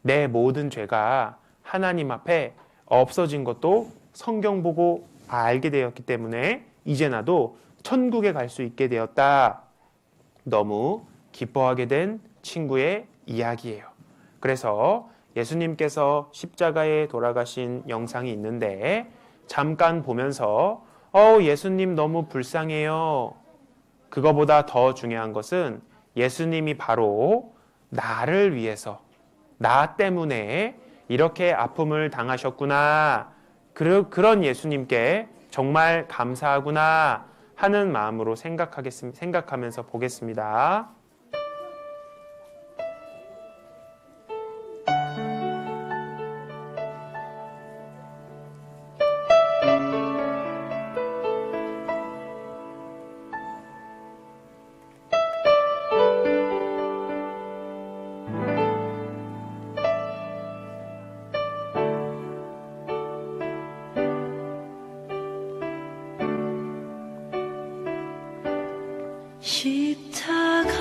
내 모든 죄가 하나님 앞에 없어진 것도 성경 보고 알게 되었기 때문에 이제 나도 천국에 갈 수 있게 되었다. 너무 기뻐하게 된 친구의 이야기예요. 그래서 예수님께서 십자가에 돌아가신 영상이 있는데 잠깐 보면서 예수님 너무 불쌍해요. 그거보다 더 중요한 것은 예수님이 바로 나를 위해서, 나 때문에 이렇게 아픔을 당하셨구나. 그런 예수님께 정말 감사하구나 하는 마음으로 생각하면서 보겠습니다. 십자가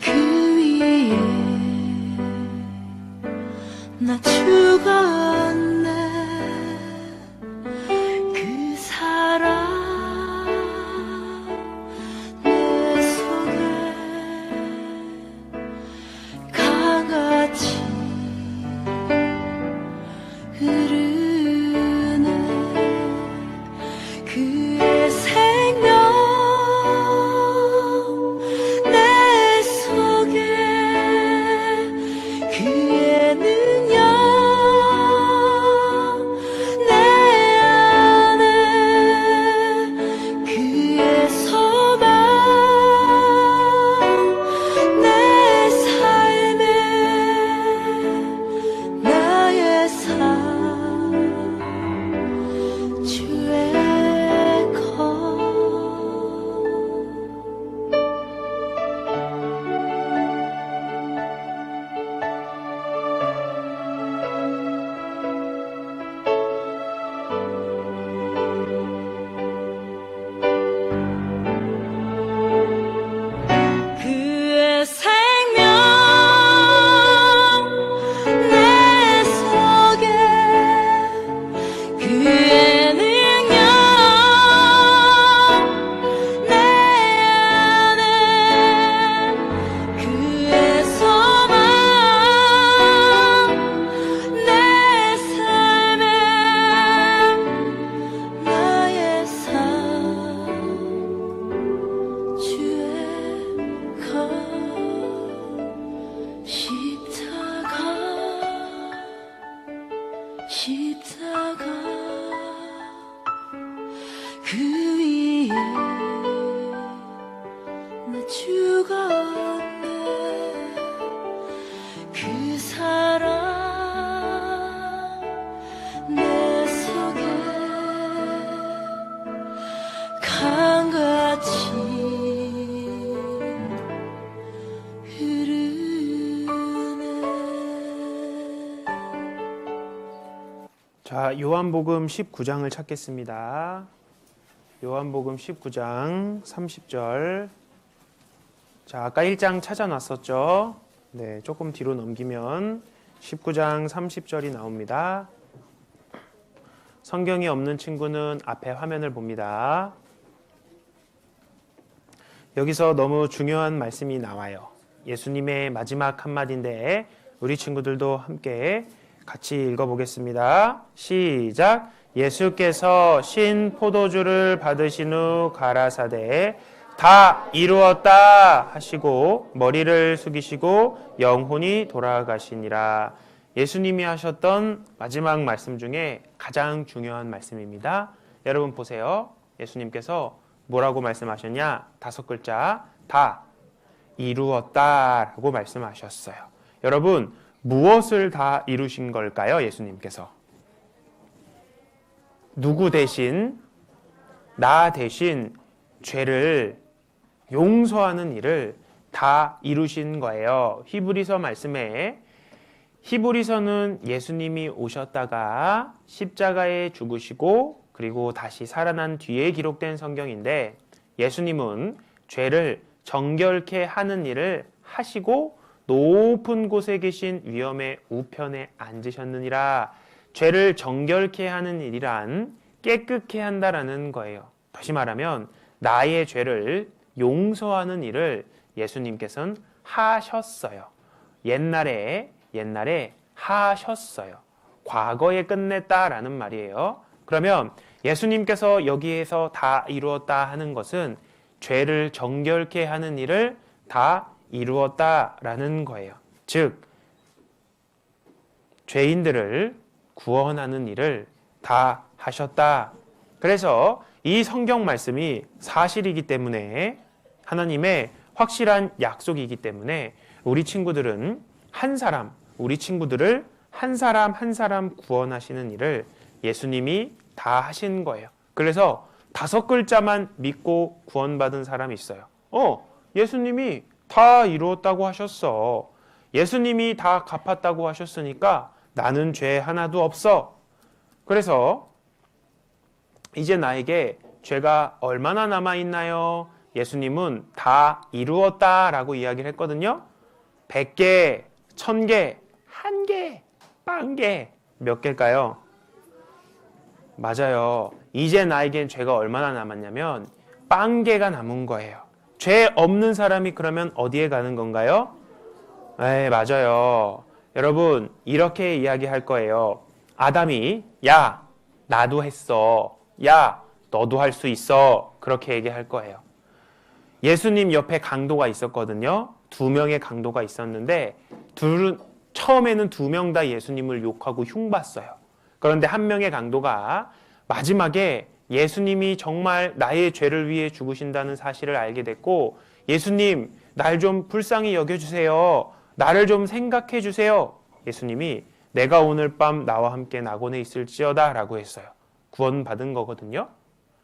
그 위에 나 죽었네. 그 사랑 내 속에 강같이 흐르네. 그의 생명 내 속에, 그의 능력 내 안에, 그의 소망 내 삶에, 나의 삶 주의 것 그 위에 나 죽었네. 그 사랑 내 속에 강같이 자, 요한복음 19장을 찾겠습니다. 요한복음 19장 30절. 자, 아까 1장 찾아놨었죠? 네, 조금 뒤로 넘기면 19장 30절이 나옵니다. 성경이 없는 친구는 앞에 화면을 봅니다. 여기서 너무 중요한 말씀이 나와요. 예수님의 마지막 한마디인데 우리 친구들도 함께 같이 읽어보겠습니다. 시작. 예수께서 신 포도주를 받으신 후 가라사대 다 이루었다 하시고 머리를 숙이시고 영혼이 돌아가시니라. 예수님이 하셨던 마지막 말씀 중에 가장 중요한 말씀입니다. 여러분 보세요. 예수님께서 뭐라고 말씀하셨냐? 5글자 다 이루었다라고 말씀하셨어요. 여러분 무엇을 다 이루신 걸까요? 예수님께서 누구 대신 나 대신 죄를 용서하는 일을 다 이루신 거예요. 히브리서 말씀에 히브리서는 예수님이 오셨다가 십자가에 죽으시고 그리고 다시 살아난 뒤에 기록된 성경인데 예수님은 죄를 정결케 하는 일을 하시고 높은 곳에 계신 위엄의 우편에 앉으셨느니라. 죄를 정결케 하는 일이란 깨끗게 한다라는 거예요. 다시 말하면 나의 죄를 용서하는 일을 예수님께서는 하셨어요. 옛날에 하셨어요. 과거에 끝냈다라는 말이에요. 그러면 예수님께서 여기에서 다 이루었다 하는 것은 죄를 정결케 하는 일을 다 이루었다라는 거예요. 즉 죄인들을 구원하는 일을 다 하셨다. 그래서 이 성경 말씀이 사실이기 때문에 하나님의 확실한 약속이기 때문에 우리 친구들은 우리 친구들을 한 사람 한 사람 구원하시는 일을 예수님이 다 하신 거예요. 그래서 5글자만 믿고 구원받은 사람이 있어요. 예수님이 다 이루었다고 하셨어. 예수님이 다 갚았다고 하셨으니까 나는 죄 하나도 없어. 그래서 이제 나에게 죄가 얼마나 남아있나요? 예수님은 다 이루었다라고 이야기를 했거든요. 100개, 1000개, 1개, 1000개 몇 개일까요? 맞아요. 이제 나에겐 죄가 얼마나 남았냐면 10개가 남은 거예요. 죄 없는 사람이 그러면 어디에 가는 건가요? 네, 맞아요. 여러분 이렇게 이야기할 거예요. 아담이 야 나도 했어. 야 너도 할 수 있어. 그렇게 얘기할 거예요. 예수님 옆에 강도가 있었거든요. 2명의 강도가 있었는데 처음에는 2명 다 예수님을 욕하고 흉봤어요. 그런데 1명의 강도가 마지막에 예수님이 정말 나의 죄를 위해 죽으신다는 사실을 알게 됐고 예수님 날 좀 불쌍히 여겨주세요. 나를 좀 생각해 주세요. 예수님이 내가 오늘 밤 나와 함께 낙원에 있을지어다 라고 했어요. 구원받은 거거든요.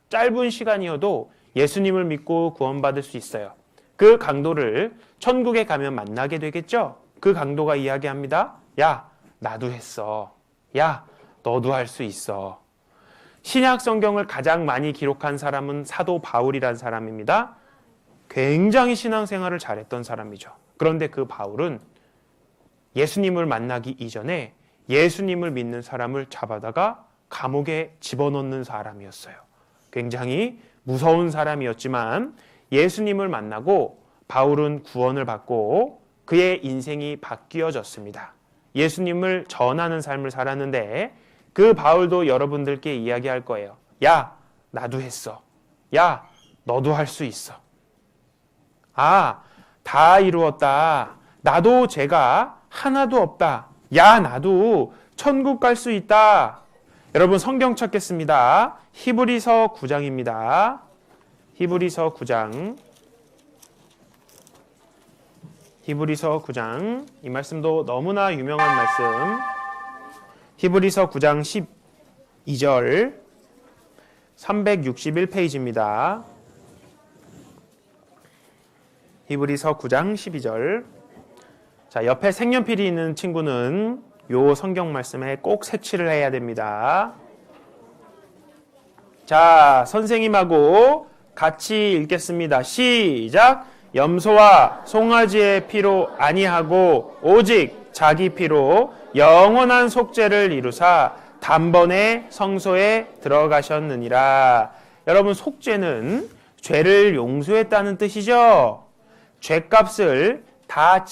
짧은 시간이어도 예수님을 믿고 구원받을 수 있어요. 그 강도를 천국에 가면 만나게 되겠죠. 그 강도가 이야기합니다. 야 나도 했어. 야 너도 할 수 있어. 신약 성경을 가장 많이 기록한 사람은 사도 바울이란 사람입니다. 굉장히 신앙생활을 잘했던 사람이죠. 그런데 그 바울은 예수님을 만나기 이전에 예수님을 믿는 사람을 잡아다가 감옥에 집어넣는 사람이었어요. 굉장히 무서운 사람이었지만 예수님을 만나고 바울은 구원을 받고 그의 인생이 바뀌어졌습니다. 예수님을 전하는 삶을 살았는데 그 바울도 여러분들께 이야기할 거예요. 야, 나도 했어. 야, 너도 할 수 있어. 다 이루었다. 나도 죄가 하나도 없다. 야, 나도 천국 갈 수 있다. 여러분 성경 찾겠습니다. 히브리서 9장입니다. 히브리서 9장. 히브리서 9장. 이 말씀도 너무나 유명한 말씀. 히브리서 9장 12절 361페이지입니다. 히브리서 9장 12절. 자, 옆에 색연필이 있는 친구는 요 성경 말씀에 꼭 색칠을 해야 됩니다. 자, 선생님하고 같이 읽겠습니다. 시작! 염소와 송아지의 피로 아니하고 오직 자기 피로 영원한 속죄를 이루사 단번에 성소에 들어가셨느니라. 여러분, 속죄는 죄를 용서했다는 뜻이죠. 죄값을 다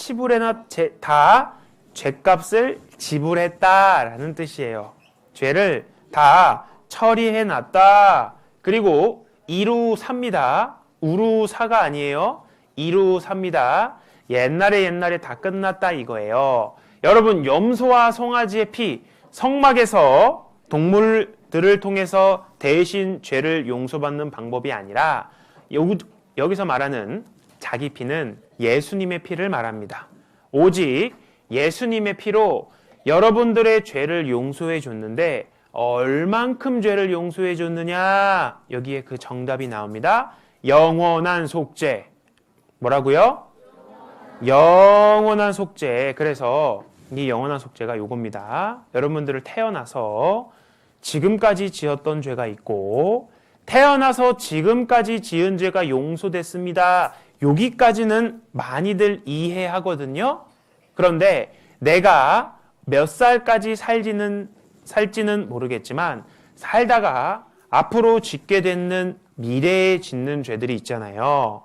죄값을 지불했다라는 뜻이에요. 죄를 다 처리해놨다. 그리고 이루삽니다. 우루사가 아니에요. 이루삽니다. 옛날에 다 끝났다 이거예요. 여러분, 염소와 송아지의 피, 성막에서 동물들을 통해서 대신 죄를 용서받는 방법이 아니라 여기서 말하는 자기 피는 예수님의 피를 말합니다. 오직 예수님의 피로 여러분들의 죄를 용서해 줬는데 얼만큼 죄를 용서해 줬느냐? 여기에 그 정답이 나옵니다. 영원한 속죄. 뭐라고요? 영원한 속죄. 그래서 이 영원한 속죄가 요겁니다. 여러분들을 태어나서 지금까지 지었던 죄가 있고 태어나서 지금까지 지은 죄가 용서됐습니다. 여기까지는 많이들 이해하거든요. 그런데 내가 몇 살까지 살지는 모르겠지만 살다가 앞으로 짓게 되는 미래에 짓는 죄들이 있잖아요.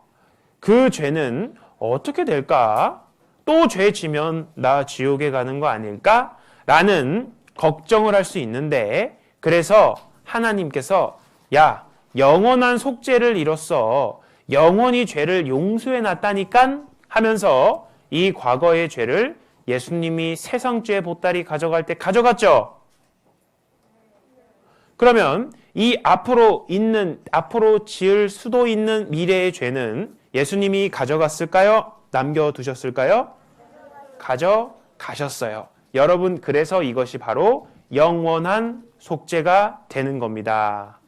그 죄는 어떻게 될까? 또 죄 지면 나 지옥에 가는 거 아닐까? 라는 걱정을 할 수 있는데 그래서 하나님께서 야, 영원한 속죄를 이뤘어. 영원히 죄를 용서해 놨다니까 하면서 이 과거의 죄를 예수님이 세상죄 보따리 가져갈 때 가져갔죠. 그러면 이 앞으로 지을 수도 있는 미래의 죄는 예수님이 가져갔을까요? 남겨두셨을까요? 가져가셨어요. 여러분, 그래서 이것이 바로 영원한 속죄가 되는 겁니다.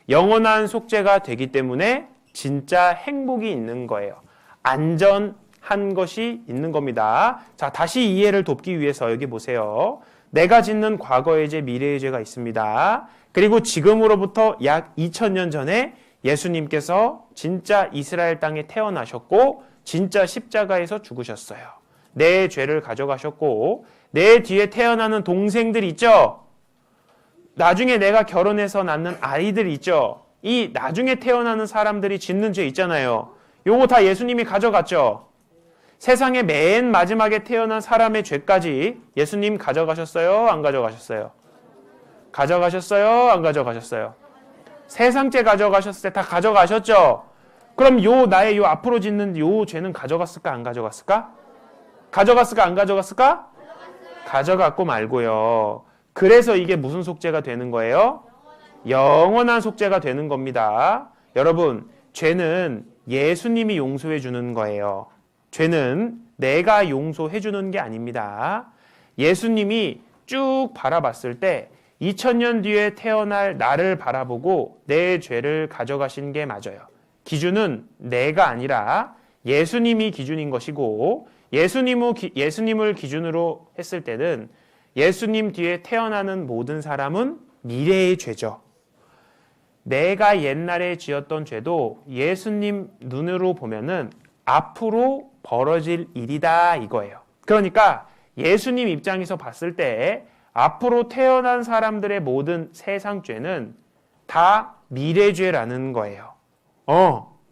영원한 속죄가 되기 때문에 진짜 행복이 있는 거예요. 안전한 것이 있는 겁니다. 자, 다시 이해를 돕기 위해서 여기 보세요. 내가 짓는 과거의 죄, 미래의 죄가 있습니다. 그리고 지금으로부터 약 2000년 전에 예수님께서 진짜 이스라엘 땅에 태어나셨고 진짜 십자가에서 죽으셨어요. 내 죄를 가져가셨고 내 뒤에 태어나는 동생들 있죠? 나중에 내가 결혼해서 낳는 아이들 있죠? 이 나중에 태어나는 사람들이 짓는 죄 있잖아요. 요거 다 예수님이 가져갔죠? 세상에 맨 마지막에 태어난 사람의 죄까지 예수님 가져가셨어요? 안 가져가셨어요? 가져가셨어요? 안 가져가셨어요? 세상죄 가져가셨을 때 다 가져가셨죠? 그럼 나의 앞으로 짓는 요 죄는 가져갔을까? 안 가져갔을까? 가져갔을까? 안 가져갔을까? 가져갔고 말고요. 그래서 이게 무슨 속죄가 되는 거예요? 영원한 속죄가 되는 겁니다. 여러분, 죄는 예수님이 용서해 주는 거예요. 죄는 내가 용서해 주는 게 아닙니다. 예수님이 쭉 바라봤을 때 2000년 뒤에 태어날 나를 바라보고 내 죄를 가져가신 게 맞아요. 기준은 내가 아니라 예수님이 기준인 것이고 예수님을 기준으로 했을 때는 예수님 뒤에 태어나는 모든 사람은 미래의 죄죠. 내가 옛날에 지었던 죄도 예수님 눈으로 보면은 앞으로 벌어질 일이다 이거예요. 그러니까 예수님 입장에서 봤을 때 앞으로 태어난 사람들의 모든 세상 죄는 다 미래죄라는 거예요.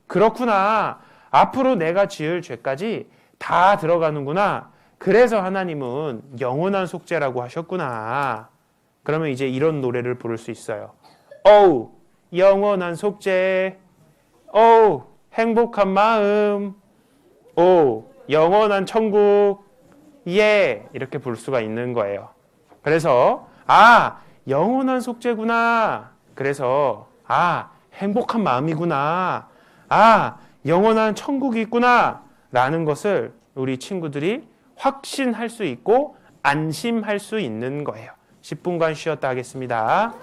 그렇구나. 앞으로 내가 지을 죄까지 다 들어가는구나. 그래서 하나님은 영원한 속죄라고 하셨구나. 그러면 이제 이런 노래를 부를 수 있어요. 어우, 영원한 속죄. 어우, 행복한 마음. 오, 영원한 천국. 예, 이렇게 부를 수가 있는 거예요. 그래서 영원한 속죄구나. 그래서 행복한 마음이구나. 영원한 천국이 있구나. 라는 것을 우리 친구들이 확신할 수 있고 안심할 수 있는 거예요. 10분간 쉬었다 하겠습니다.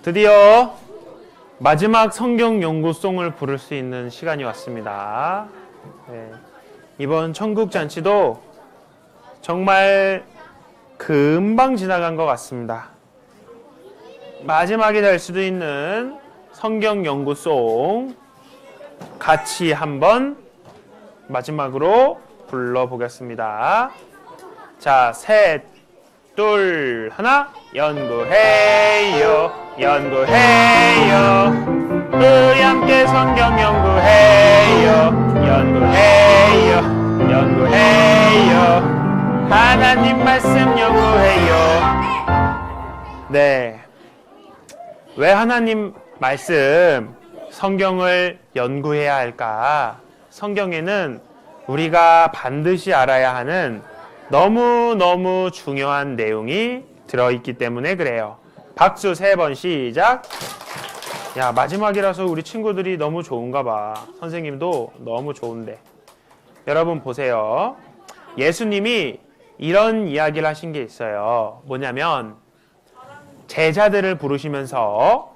드디어 마지막 성경 연구송을 부를 수 있는 시간이 왔습니다. 네. 이번 천국 잔치도 정말 금방 지나간 것 같습니다. 마지막이 될 수도 있는 성경 연구송 같이 한번 마지막으로 불러보겠습니다. 자, 셋, 둘, 하나. 연구해요, 연구해요. 우리 함께 성경 연구해요, 연구해요, 연구해요. 하나님 말씀 연구해요. 네. 왜 하나님 말씀, 성경을 연구해야 할까? 성경에는 우리가 반드시 알아야 하는 너무너무 중요한 내용이 들어있기 때문에 그래요. 박수 3번 시작. 야, 마지막이라서 우리 친구들이 너무 좋은가 봐. 선생님도 너무 좋은데. 여러분 보세요. 예수님이 이런 이야기를 하신 게 있어요. 뭐냐면 제자들을 부르시면서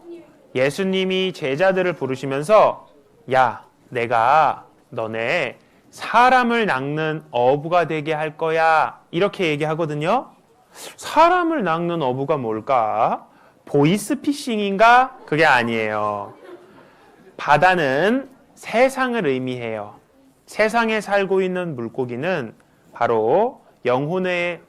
예수님이 제자들을 부르시면서 야, 내가 너네 사람을 낚는 어부가 되게 할 거야. 이렇게 얘기하거든요. 사람을 낚는 어부가 뭘까? 보이스피싱인가? 그게 아니에요. 바다는 세상을 의미해요. 세상에 살고 있는 물고기는 바로 영혼을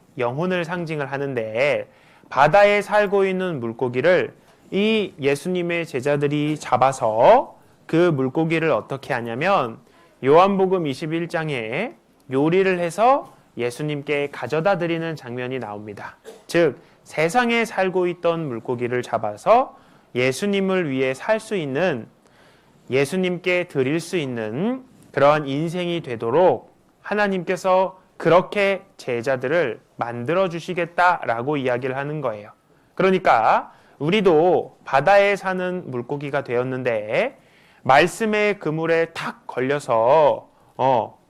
상징을 하는데 바다에 살고 있는 물고기를 이 예수님의 제자들이 잡아서 그 물고기를 어떻게 하냐면 요한복음 21장에 요리를 해서 예수님께 가져다 드리는 장면이 나옵니다. 즉 세상에 살고 있던 물고기를 잡아서 예수님을 위해 살 수 있는, 예수님께 드릴 수 있는 그러한 인생이 되도록 하나님께서 그렇게 제자들을 만들어 주시겠다라고 이야기를 하는 거예요. 그러니까 우리도 바다에 사는 물고기가 되었는데 말씀의 그물에 탁 걸려서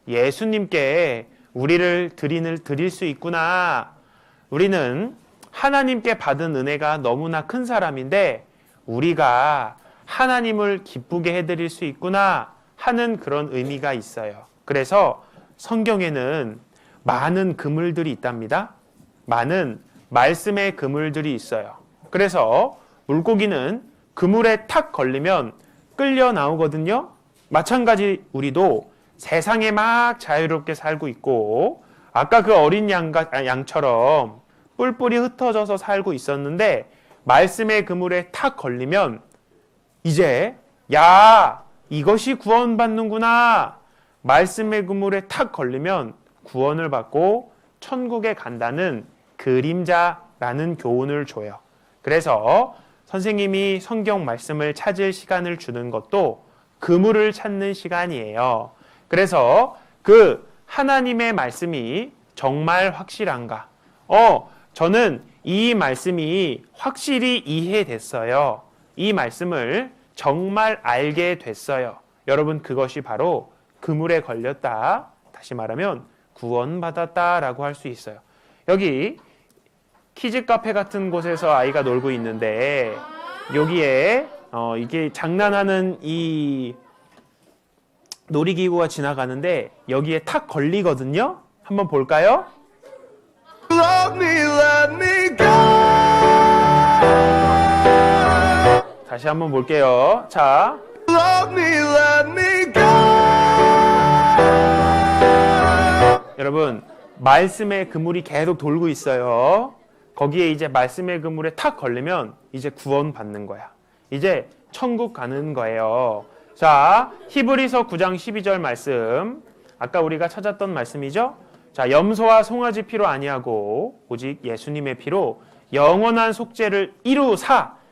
예수님께 우리를 드릴 수 있구나. 우리는 하나님께 받은 은혜가 너무나 큰 사람인데 우리가 하나님을 기쁘게 해드릴 수 있구나 하는 그런 의미가 있어요. 그래서 성경에는 많은 그물들이 있답니다. 많은 말씀의 그물들이 있어요. 그래서 물고기는 그물에 탁 걸리면 끌려 나오거든요. 마찬가지 우리도 세상에 막 자유롭게 살고 있고 아까 그 어린 양처럼 뿔뿔이 흩어져서 살고 있었는데 말씀의 그물에 탁 걸리면 이제 야, 이것이 구원받는구나. 말씀의 그물에 탁 걸리면 구원을 받고 천국에 간다는 그림자라는 교훈을 줘요. 그래서 선생님이 성경 말씀을 찾을 시간을 주는 것도 그물을 찾는 시간이에요. 그래서 그 하나님의 말씀이 정말 확실한가? 저는 이 말씀이 확실히 이해됐어요. 이 말씀을 정말 알게 됐어요. 여러분, 그것이 바로 그물에 걸렸다. 다시 말하면 구원받았다라고 할 수 있어요. 여기 키즈 카페 같은 곳에서 아이가 놀고 있는데 여기에 이게 장난하는 이 놀이기구가 지나가는데 여기에 탁 걸리거든요. 한번 볼까요? 다시 한번 볼게요. 자, 여러분, 말씀의 그물이 계속 돌고 있어요. 거기에 이제 말씀의 그물에 탁 걸리면 이제 구원 받는 거야. 이제 천국 가는 거예요. 자, 히브리서 9장 12절 말씀. 아까 우리가 찾았던 말씀이죠? 자, 염소와 송아지 피로 아니하고 오직 예수님의 피로 영원한 속죄를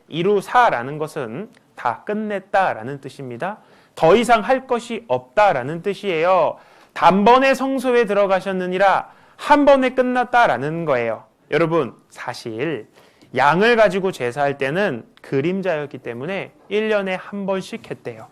이루사라는 것은 다 끝냈다라는 뜻입니다. 더 이상 할 것이 없다라는 뜻이에요. 단번에 성소에 들어가셨느니라 한 번에 끝났다라는 거예요. 여러분, 사실 양을 가지고 제사할 때는 그림자였기 때문에 1년에 한 번씩 했대요.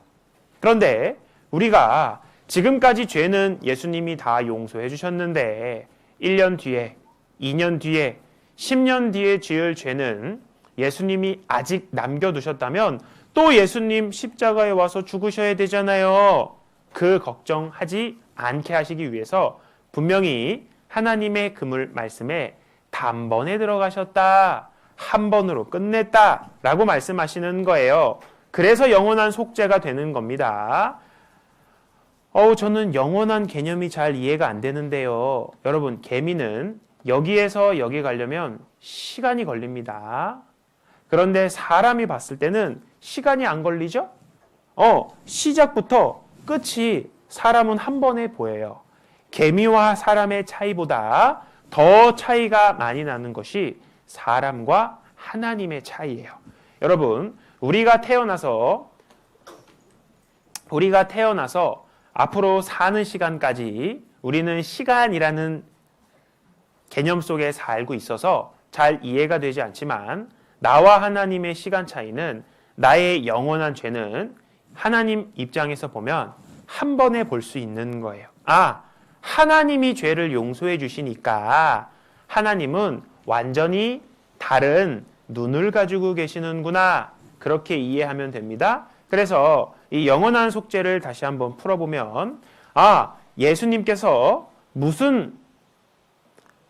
그런데 우리가 지금까지 죄는 예수님이 다 용서해 주셨는데 1년 뒤에, 2년 뒤에, 10년 뒤에 지을 죄는 예수님이 아직 남겨두셨다면 또 예수님 십자가에 와서 죽으셔야 되잖아요. 그 걱정하지 않게 하시기 위해서 분명히 하나님의 그물 말씀에 단번에 들어가셨다, 한 번으로 끝냈다 라고 말씀하시는 거예요. 그래서 영원한 속죄가 되는 겁니다. 저는 영원한 개념이 잘 이해가 안 되는데요. 여러분, 개미는 여기에서 여기 가려면 시간이 걸립니다. 그런데 사람이 봤을 때는 시간이 안 걸리죠? 시작부터 끝이 사람은 한 번에 보여요. 개미와 사람의 차이보다 더 차이가 많이 나는 것이 사람과 하나님의 차이예요. 여러분, 우리가 태어나서 앞으로 사는 시간까지 우리는 시간이라는 개념 속에 살고 있어서 잘 이해가 되지 않지만 나와 하나님의 시간 차이는, 나의 영원한 죄는 하나님 입장에서 보면 한 번에 볼 수 있는 거예요. 하나님이 죄를 용서해 주시니까 하나님은 완전히 다른 눈을 가지고 계시는구나, 그렇게 이해하면 됩니다. 그래서 이 영원한 속죄를 다시 한번 풀어보면, 예수님께서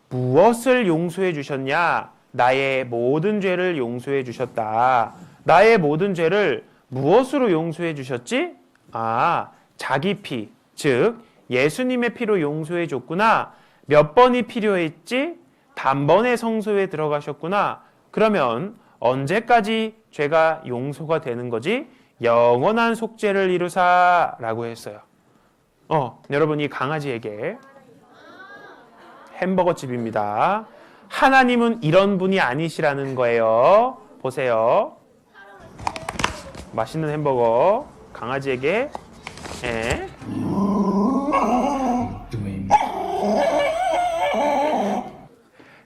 무엇을 용서해 주셨냐? 나의 모든 죄를 용서해 주셨다. 나의 모든 죄를 무엇으로 용서해 주셨지? 자기 피, 즉 예수님의 피로 용서해 줬구나. 몇 번이 필요했지? 단번에 성소에 들어가셨구나. 그러면 언제까지 죄가 용서가 되는 거지? 영원한 속죄를 이루사 라고 했어요. 여러분, 이 강아지에게 햄버거 집입니다. 하나님은 이런 분이 아니시라는 거예요. 보세요. 맛있는 햄버거 강아지에게.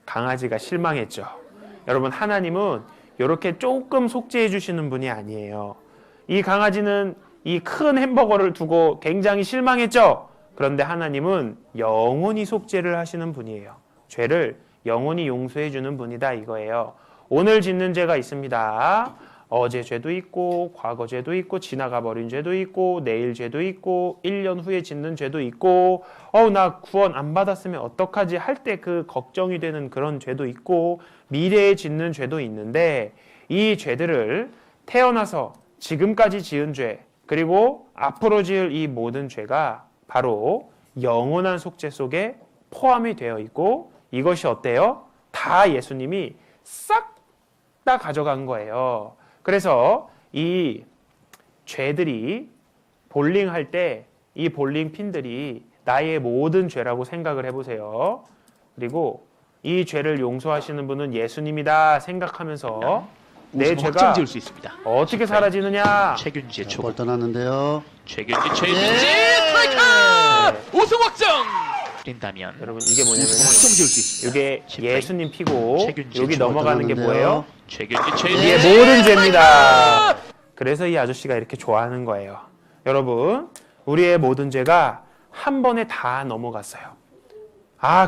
강아지가 실망했죠. 여러분, 하나님은 이렇게 조금 속죄해 주시는 분이 아니에요. 이 강아지는 이 큰 햄버거를 두고 굉장히 실망했죠. 그런데 하나님은 영원히 속죄를 하시는 분이에요. 죄를 영원히 용서해 주는 분이다 이거예요. 오늘 짓는 죄가 있습니다. 어제 죄도 있고, 과거 죄도 있고, 지나가 버린 죄도 있고, 내일 죄도 있고, 1년 후에 짓는 죄도 있고, 나 구원 안 받았으면 어떡하지 할 때 그 걱정이 되는 그런 죄도 있고, 미래에 짓는 죄도 있는데, 이 죄들을 태어나서 지금까지 지은 죄, 그리고 앞으로 지을 이 모든 죄가 바로 영원한 속죄 속에 포함이 되어 있고, 이것이 어때요? 다 예수님이 싹 다 가져간 거예요. 그래서 이 죄들이 볼링할 때 이 볼링 핀들이 나의 모든 죄라고 생각을 해보세요. 그리고 이 죄를 용서하시는 분은 예수님이다 생각하면서 내 죄가 확정지을 수 있습니다. 어떻게 사라지느냐? 최균지의 초구. 볼 떠났는데요. 최균지 스트라이크! 우승 확정! 된다면 여러분, 이게 뭐냐면 확정지을 수 있습니다. 이게 예수님 피고 최균지 여기 초구 넘어가는 게 뭐예요? 최균지 이게 모든 죄입니다. 그래서 이 아저씨가 이렇게 좋아하는 거예요. 여러분, 우리의 모든 죄가 한 번에 다 넘어갔어요.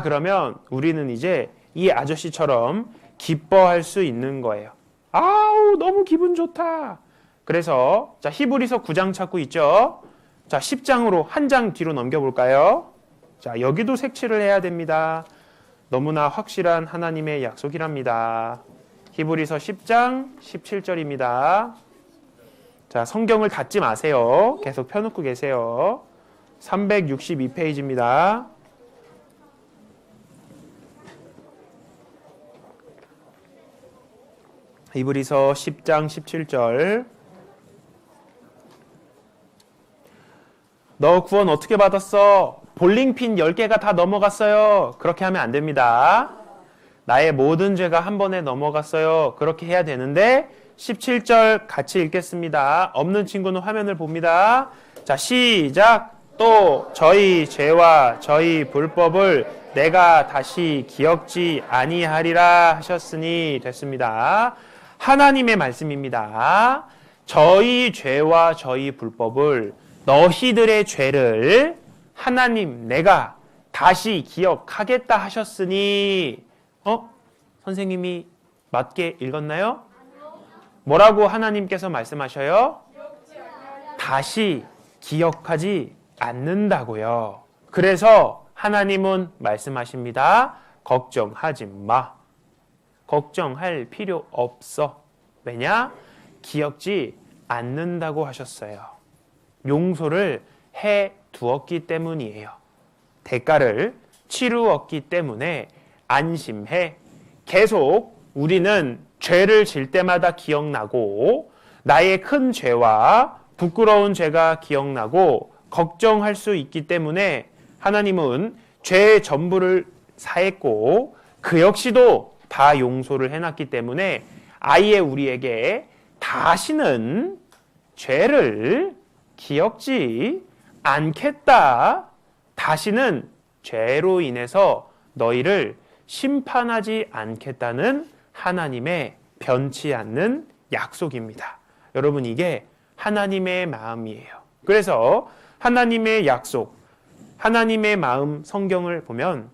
그러면 우리는 이제 이 아저씨처럼 기뻐할 수 있는 거예요. 너무 기분 좋다. 그래서 자, 히브리서 9장 찾고 있죠. 자, 10장으로 한 장 뒤로 넘겨볼까요? 자, 여기도 색칠을 해야 됩니다. 너무나 확실한 하나님의 약속이랍니다. 히브리서 10장 17절입니다. 자, 성경을 닫지 마세요. 계속 펴놓고 계세요. 362페이지입니다. 히브리서 10장 17절. 너 구원 어떻게 받았어? 볼링핀 10개가 다 넘어갔어요. 그렇게 하면 안 됩니다. 나의 모든 죄가 한 번에 넘어갔어요. 그렇게 해야 되는데 17절 같이 읽겠습니다. 없는 친구는 화면을 봅니다. 자, 시작. 또 저희 죄와 저희 불법을 내가 다시 기억지 아니하리라 하셨으니 됐습니다. 하나님의 말씀입니다. 저희 죄와 저희 불법을 너희들의 죄를 하나님 내가 다시 기억하겠다 하셨으니 선생님이 맞게 읽었나요? 뭐라고 하나님께서 말씀하셔요? 다시 기억하지 않는다고요. 그래서 하나님은 말씀하십니다. 걱정하지 마. 걱정할 필요 없어. 왜냐? 기억지 않는다고 하셨어요. 용서를 해 두었기 때문이에요. 대가를 치루었기 때문에 안심해. 계속 우리는 죄를 질 때마다 기억나고 나의 큰 죄와 부끄러운 죄가 기억나고 걱정할 수 있기 때문에 하나님은 죄의 전부를 사했고 그 역시도 다 용서를 해놨기 때문에 아예 우리에게 다시는 죄를 기억지 않겠다. 다시는 죄로 인해서 너희를 심판하지 않겠다는 하나님의 변치 않는 약속입니다. 여러분 이게 하나님의 마음이에요. 그래서 하나님의 약속, 하나님의 마음 성경을 보면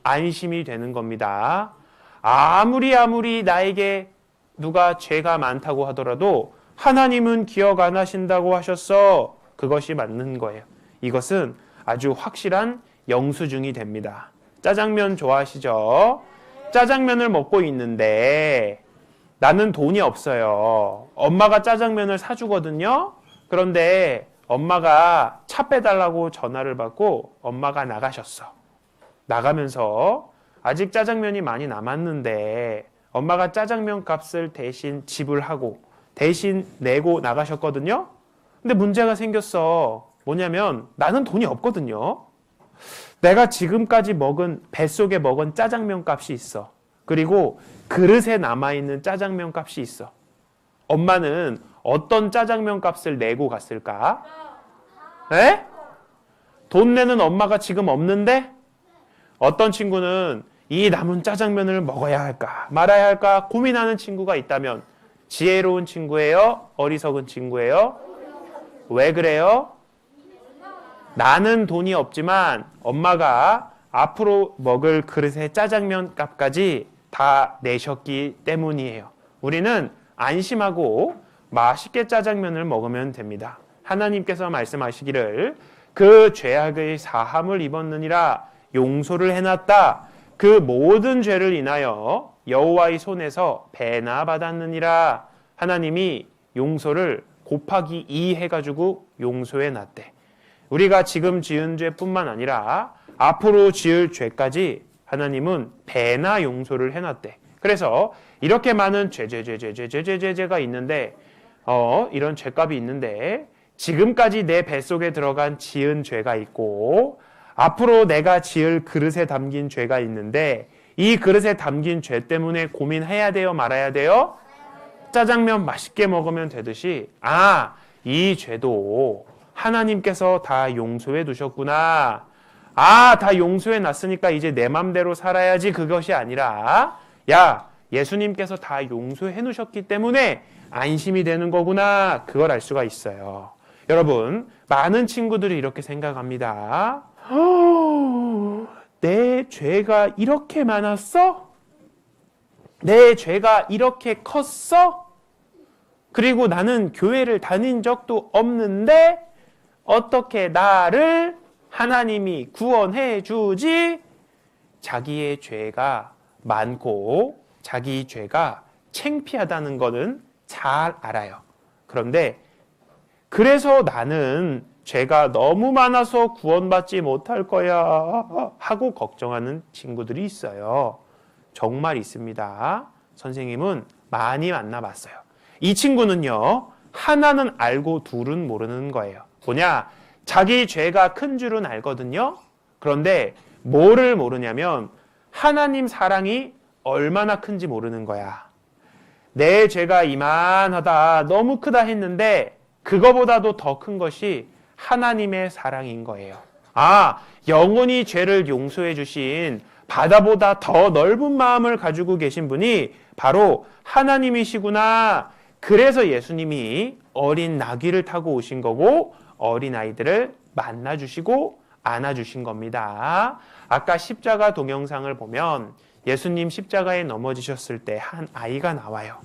안심이 되는 겁니다. 아무리 나에게 누가 죄가 많다고 하더라도 하나님은 기억 안 하신다고 하셨어. 그것이 맞는 거예요. 이것은 아주 확실한 영수증이 됩니다. 짜장면 좋아하시죠? 짜장면을 먹고 있는데 나는 돈이 없어요. 엄마가 짜장면을 사주거든요. 그런데 엄마가 차 빼달라고 전화를 받고 엄마가 나가셨어. 나가면서 아직 짜장면이 많이 남았는데 엄마가 짜장면 값을 대신 지불하고 대신 내고 나가셨거든요. 근데 문제가 생겼어. 뭐냐면 나는 돈이 없거든요. 내가 지금까지 뱃속에 먹은 짜장면 값이 있어. 그리고 그릇에 남아있는 짜장면 값이 있어. 엄마는 어떤 짜장면 값을 내고 갔을까? 에? 돈 내는 엄마가 지금 없는데? 어떤 친구는 이 남은 짜장면을 먹어야 할까 말아야 할까 고민하는 친구가 있다면 지혜로운 친구예요? 어리석은 친구예요? 왜 그래요? 나는 돈이 없지만 엄마가 앞으로 먹을 그릇의 짜장면 값까지 다 내셨기 때문이에요. 우리는 안심하고 맛있게 짜장면을 먹으면 됩니다. 하나님께서 말씀하시기를 그 죄악의 사함을 입었느니라 용서를 해놨다. 그 모든 죄를 인하여 여호와의 손에서 배나 받았느니라. 하나님이 용서를 곱하기 2 해가지고 용서해 놨대. 우리가 지금 지은 죄뿐만 아니라 앞으로 지을 죄까지 하나님은 배나 용서를 해놨대. 그래서 이렇게 많은 죄가 있는데 이런 죄값이 있는데 지금까지 내 뱃속에 들어간 지은 죄가 있고 앞으로 내가 지을 그릇에 담긴 죄가 있는데 이 그릇에 담긴 죄 때문에 고민해야 돼요? 말아야 돼요? 짜장면 맛있게 먹으면 되듯이 이 죄도 하나님께서 다 용서해 두셨구나. 다 용서해 놨으니까 이제 내 맘대로 살아야지. 그것이 아니라 예수님께서 다 용서해 놓으셨기 때문에 안심이 되는 거구나. 그걸 알 수가 있어요. 여러분, 많은 친구들이 이렇게 생각합니다. 내 죄가 이렇게 많았어? 내 죄가 이렇게 컸어? 그리고 나는 교회를 다닌 적도 없는데 어떻게 나를 하나님이 구원해 주지? 자기의 죄가 많고 자기 죄가 창피하다는 것은 잘 알아요. 그런데 그래서 나는 죄가 너무 많아서 구원받지 못할 거야 하고 걱정하는 친구들이 있어요. 정말 있습니다. 선생님은 많이 만나봤어요. 이 친구는요, 하나는 알고 둘은 모르는 거예요. 뭐냐? 자기 죄가 큰 줄은 알거든요. 그런데 뭐를 모르냐면 하나님 사랑이 얼마나 큰지 모르는 거야. 내 죄가 이만하다, 너무 크다 했는데 그거보다도 더 큰 것이 하나님의 사랑인 거예요. 아, 영원히 죄를 용서해 주신 바다보다 더 넓은 마음을 가지고 계신 분이 바로 하나님이시구나. 그래서 예수님이 어린 나귀를 타고 오신 거고 어린 아이들을 만나주시고 안아주신 겁니다. 아까 십자가 동영상을 보면 예수님 십자가에 넘어지셨을 때 한 아이가 나와요.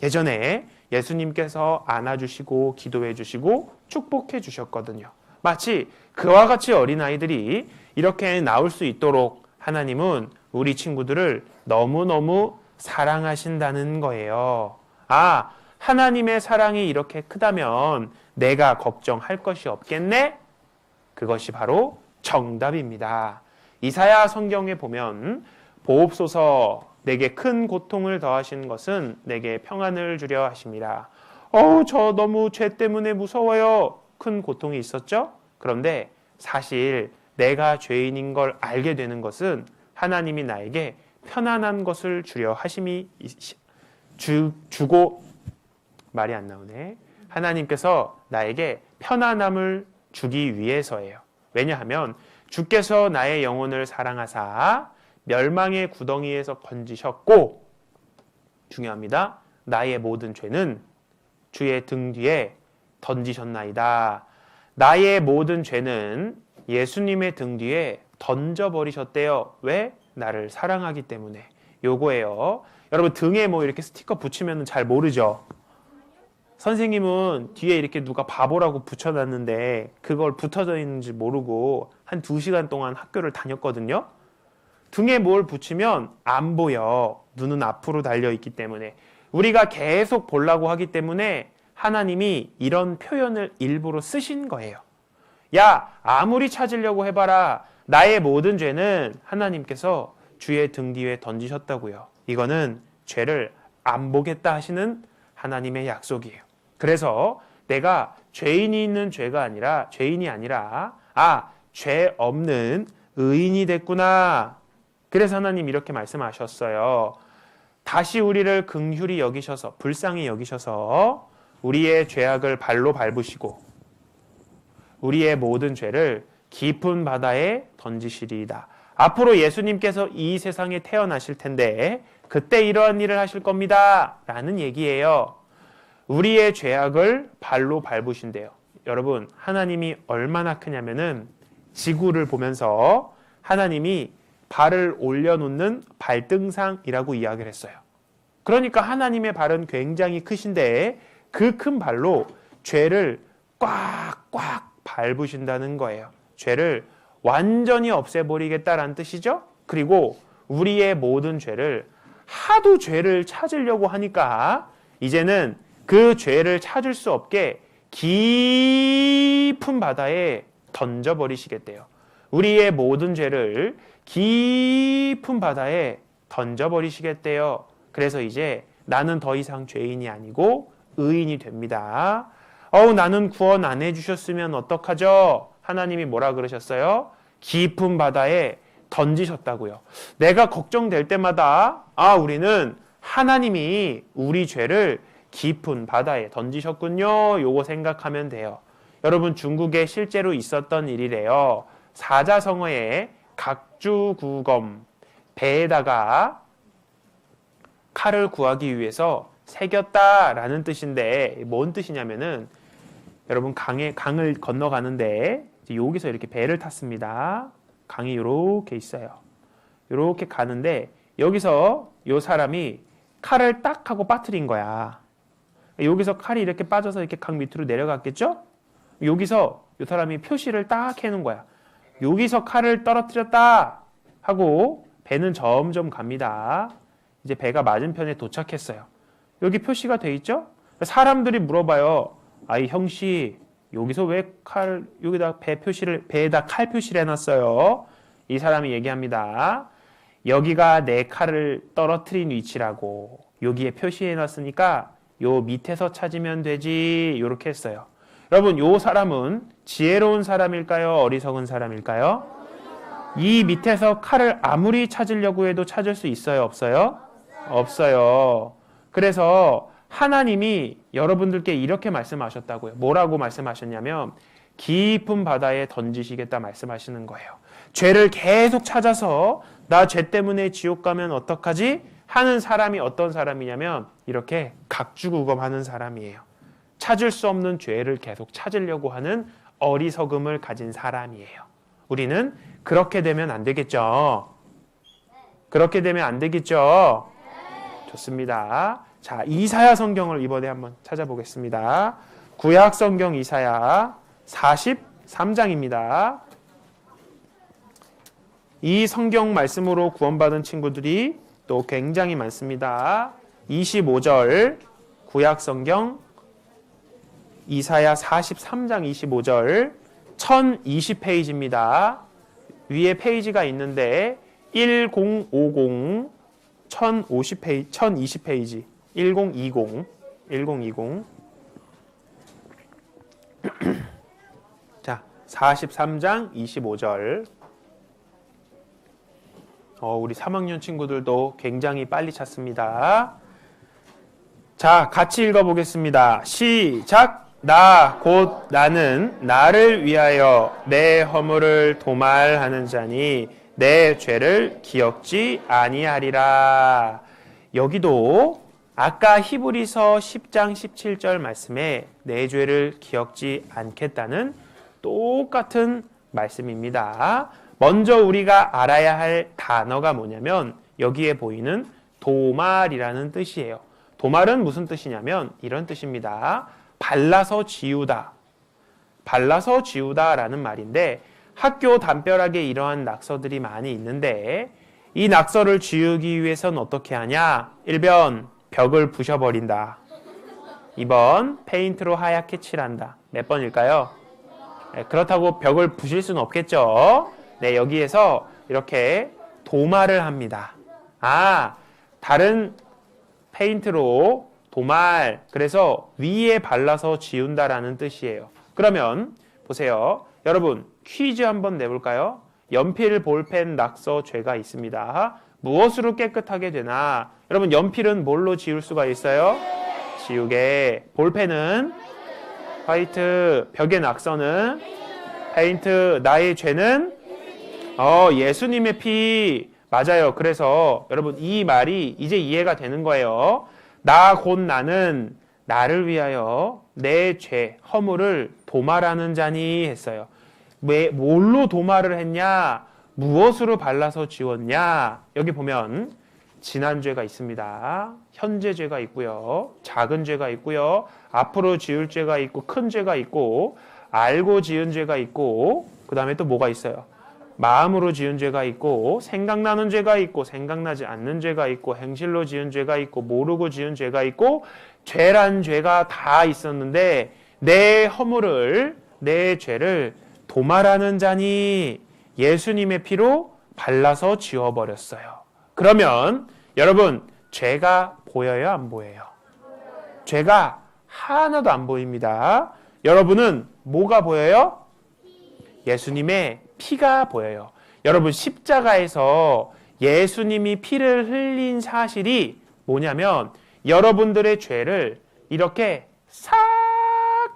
예전에 예수님께서 안아주시고 기도해 주시고 축복해 주셨거든요. 마치 그와 같이 어린아이들이 이렇게 나올 수 있도록 하나님은 우리 친구들을 너무너무 사랑하신다는 거예요. 아, 하나님의 사랑이 이렇게 크다면 내가 걱정할 것이 없겠네? 그것이 바로 정답입니다. 이사야 성경에 보면 보옵소서 내게 큰 고통을 더하신 것은 내게 평안을 주려 하심이라. 저 너무 죄 때문에 무서워요. 큰 고통이 있었죠? 그런데 사실 내가 죄인인 걸 알게 되는 것은 하나님이 나에게 편안한 것을 주려 하심이 주고 말이 안 나오네. 하나님께서 나에게 편안함을 주기 위해서예요. 왜냐하면 주께서 나의 영혼을 사랑하사 멸망의 구덩이에서 건지셨고, 중요합니다. 나의 모든 죄는 주의 등 뒤에 던지셨나이다. 나의 모든 죄는 예수님의 등 뒤에 던져버리셨대요. 왜? 나를 사랑하기 때문에. 요거예요. 여러분 등에 뭐 이렇게 스티커 붙이면 잘 모르죠? 선생님은 뒤에 이렇게 누가 바보라고 붙여놨는데 그걸 붙어져 있는지 모르고 한 2시간 동안 학교를 다녔거든요. 등에 뭘 붙이면 안 보여. 눈은 앞으로 달려있기 때문에. 우리가 계속 보려고 하기 때문에 하나님이 이런 표현을 일부러 쓰신 거예요. 야, 아무리 찾으려고 해봐라. 나의 모든 죄는 하나님께서 주의 등 뒤에 던지셨다고요. 이거는 죄를 안 보겠다 하시는 하나님의 약속이에요. 그래서 내가 죄인이 있는 죄인이 아니라 죄 없는 의인이 됐구나. 그래서 하나님 이렇게 말씀하셨어요. 다시 우리를 긍휼히 여기셔서 불쌍히 여기셔서 우리의 죄악을 발로 밟으시고 우리의 모든 죄를 깊은 바다에 던지시리이다. 앞으로 예수님께서 이 세상에 태어나실 텐데 그때 이러한 일을 하실 겁니다. 라는 얘기예요. 우리의 죄악을 발로 밟으신대요. 여러분, 하나님이 얼마나 크냐면은 지구를 보면서 하나님이 발을 올려놓는 발등상이라고 이야기를 했어요. 그러니까 하나님의 발은 굉장히 크신데 그 큰 발로 죄를 꽉꽉 밟으신다는 거예요. 죄를 완전히 없애버리겠다라는 뜻이죠. 그리고 우리의 모든 죄를 하도 죄를 찾으려고 하니까 이제는 그 죄를 찾을 수 없게 깊은 바다에 던져버리시겠대요. 우리의 모든 죄를 깊은 바다에 던져버리시겠대요. 그래서 이제 나는 더 이상 죄인이 아니고 의인이 됩니다. 나는 구원 안 해주셨으면 어떡하죠? 하나님이 뭐라 그러셨어요? 깊은 바다에 던지셨다고요. 내가 걱정될 때마다 우리는 하나님이 우리 죄를 깊은 바다에 던지셨군요. 요거 생각하면 돼요. 여러분, 중국에 실제로 있었던 일이래요. 사자성어에 각주구검, 배에다가 칼을 구하기 위해서 새겼다라는 뜻인데 뭔 뜻이냐면은 여러분 강을 건너가는데 여기서 이렇게 배를 탔습니다. 강이 이렇게 있어요. 이렇게 가는데 여기서 요 사람이 칼을 딱 하고 빠뜨린 거야. 여기서 칼이 이렇게 빠져서 이렇게 강 밑으로 내려갔겠죠? 여기서 요 사람이 표시를 딱 해놓은 거야. 여기서 칼을 떨어뜨렸다 하고 배는 점점 갑니다. 이제 배가 맞은편에 도착했어요. 여기 표시가 돼 있죠? 사람들이 물어봐요. 이 형씨, 여기서 왜 여기다 배에다 칼 표시를 해놨어요? 이 사람이 얘기합니다. 여기가 내 칼을 떨어뜨린 위치라고. 여기에 표시해놨으니까 요 밑에서 찾으면 되지. 요렇게 했어요. 여러분, 요 사람은 지혜로운 사람일까요? 어리석은 사람일까요? 이 밑에서 칼을 아무리 찾으려고 해도 찾을 수 있어요? 없어요? 없어요. 그래서 하나님이 여러분들께 이렇게 말씀하셨다고요. 뭐라고 말씀하셨냐면 깊은 바다에 던지시겠다 말씀하시는 거예요. 죄를 계속 찾아서 나 죄 때문에 지옥 가면 어떡하지? 하는 사람이 어떤 사람이냐면 이렇게 각주구검하는 사람이에요. 찾을 수 없는 죄를 계속 찾으려고 하는 어리석음을 가진 사람이에요. 우리는 그렇게 되면 안 되겠죠? 그렇게 되면 안 되겠죠? 좋습니다. 자, 이사야 성경을 이번에 한번 찾아보겠습니다. 구약 성경 이사야 43장입니다. 이 성경 말씀으로 구원받은 친구들이 또 굉장히 많습니다. 25절 구약 성경 이사야 43장 25절 1020페이지입니다. 위에 페이지가 있는데 1050 1050페이지 1020페이지 1020 자, 43장 25절 우리 3학년 친구들도 굉장히 빨리 찾습니다. 자, 같이 읽어보겠습니다. 시작! 나 곧 나는 나를 위하여 내 허물을 도말하는 자니 내 죄를 기억지 아니하리라. 여기도 아까 히브리서 10장 17절 말씀에 내 죄를 기억지 않겠다는 똑같은 말씀입니다. 먼저 우리가 알아야 할 단어가 뭐냐면 여기에 보이는 도말이라는 뜻이에요. 도말은 무슨 뜻이냐면 이런 뜻입니다. 발라서 지우다. 발라서 지우다라는 말인데 학교 담벼락에 이러한 낙서들이 많이 있는데 이 낙서를 지우기 위해서는 어떻게 하냐? 1번 벽을 부셔버린다. 2번 페인트로 하얗게 칠한다. 몇 번일까요? 네, 그렇다고 벽을 부실 수는 없겠죠. 네, 여기에서 이렇게 도말을 합니다. 다른 페인트로 도말, 그래서 위에 발라서 지운다라는 뜻이에요. 그러면 보세요. 여러분 퀴즈 한번 내볼까요? 연필, 볼펜, 낙서, 죄가 있습니다. 무엇으로 깨끗하게 되나? 여러분 연필은 뭘로 지울 수가 있어요? 지우개. 볼펜은 화이트. 벽의 낙서는 페인트. 나의 죄는 예수님의 피. 맞아요. 그래서 여러분 이 말이 이제 이해가 되는 거예요. 나 곧 나는 나를 위하여 내 죄, 허물을 도말하는 자니 했어요. 뭘로 도말을 했냐? 무엇으로 발라서 지웠냐? 여기 보면 지난 죄가 있습니다. 현재 죄가 있고요. 작은 죄가 있고요. 앞으로 지을 죄가 있고 큰 죄가 있고 알고 지은 죄가 있고 그 다음에 또 뭐가 있어요? 마음으로 지은 죄가 있고 생각나는 죄가 있고 생각나지 않는 죄가 있고 행실로 지은 죄가 있고 모르고 지은 죄가 있고 죄란 죄가 다 있었는데 내 허물을 내 죄를 도말하는 자니 예수님의 피로 발라서 지워버렸어요. 그러면 여러분 죄가 보여요? 안 보여요? 죄가 하나도 안 보입니다. 여러분은 뭐가 보여요? 예수님의 피가 보여요. 여러분 십자가에서 예수님이 피를 흘린 사실이 뭐냐면 여러분들의 죄를 이렇게 싹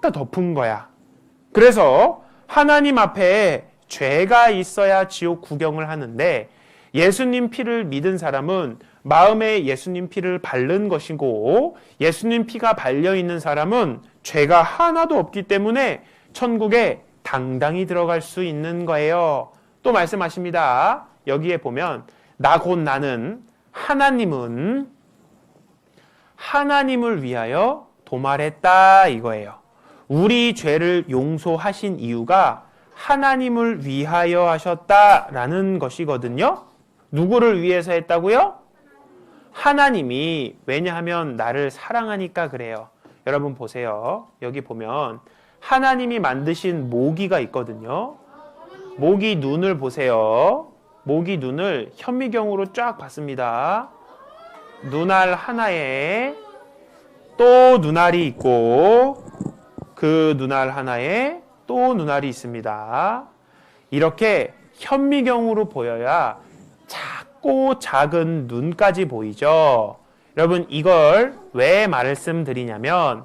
다 덮은 거야. 그래서 하나님 앞에 죄가 있어야 지옥 구경을 하는데 예수님 피를 믿은 사람은 마음에 예수님 피를 바른 것이고 예수님 피가 발려있는 사람은 죄가 하나도 없기 때문에 천국에 당당히 들어갈 수 있는 거예요. 또 말씀하십니다. 여기에 보면 나 곧 나는 하나님은 하나님을 위하여 도말했다 이거예요. 우리 죄를 용서하신 이유가 하나님을 위하여 하셨다라는 것이거든요. 누구를 위해서 했다고요? 하나님이. 왜냐하면 나를 사랑하니까 그래요. 여러분 보세요. 여기 보면 하나님이 만드신 모기가 있거든요. 모기 눈을 보세요. 모기 눈을 현미경으로 쫙 봤습니다. 눈알 하나에 또 눈알이 있고 그 눈알 하나에 또 눈알이 있습니다. 이렇게 현미경으로 보여야 작고 작은 눈까지 보이죠. 여러분 이걸 왜 말씀드리냐면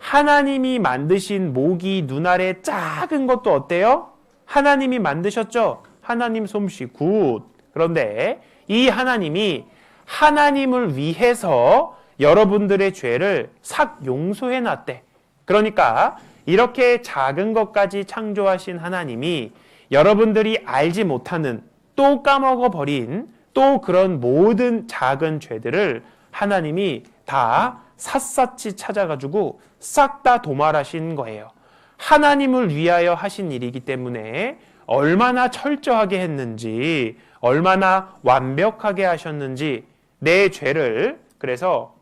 하나님이 만드신 모기 눈알의 작은 것도 어때요? 하나님이 만드셨죠? 하나님 솜씨 굿. 그런데 이 하나님이 하나님을 위해서 여러분들의 죄를 싹 용서해 놨대. 그러니까 이렇게 작은 것까지 창조하신 하나님이 여러분들이 알지 못하는 또 까먹어 버린 또 그런 모든 작은 죄들을 하나님이 다 샅샅이 찾아가지고 싹 다 도말하신 거예요. 하나님을 위하여 하신 일이기 때문에 얼마나 철저하게 했는지, 얼마나 완벽하게 하셨는지 내 죄를, 그래서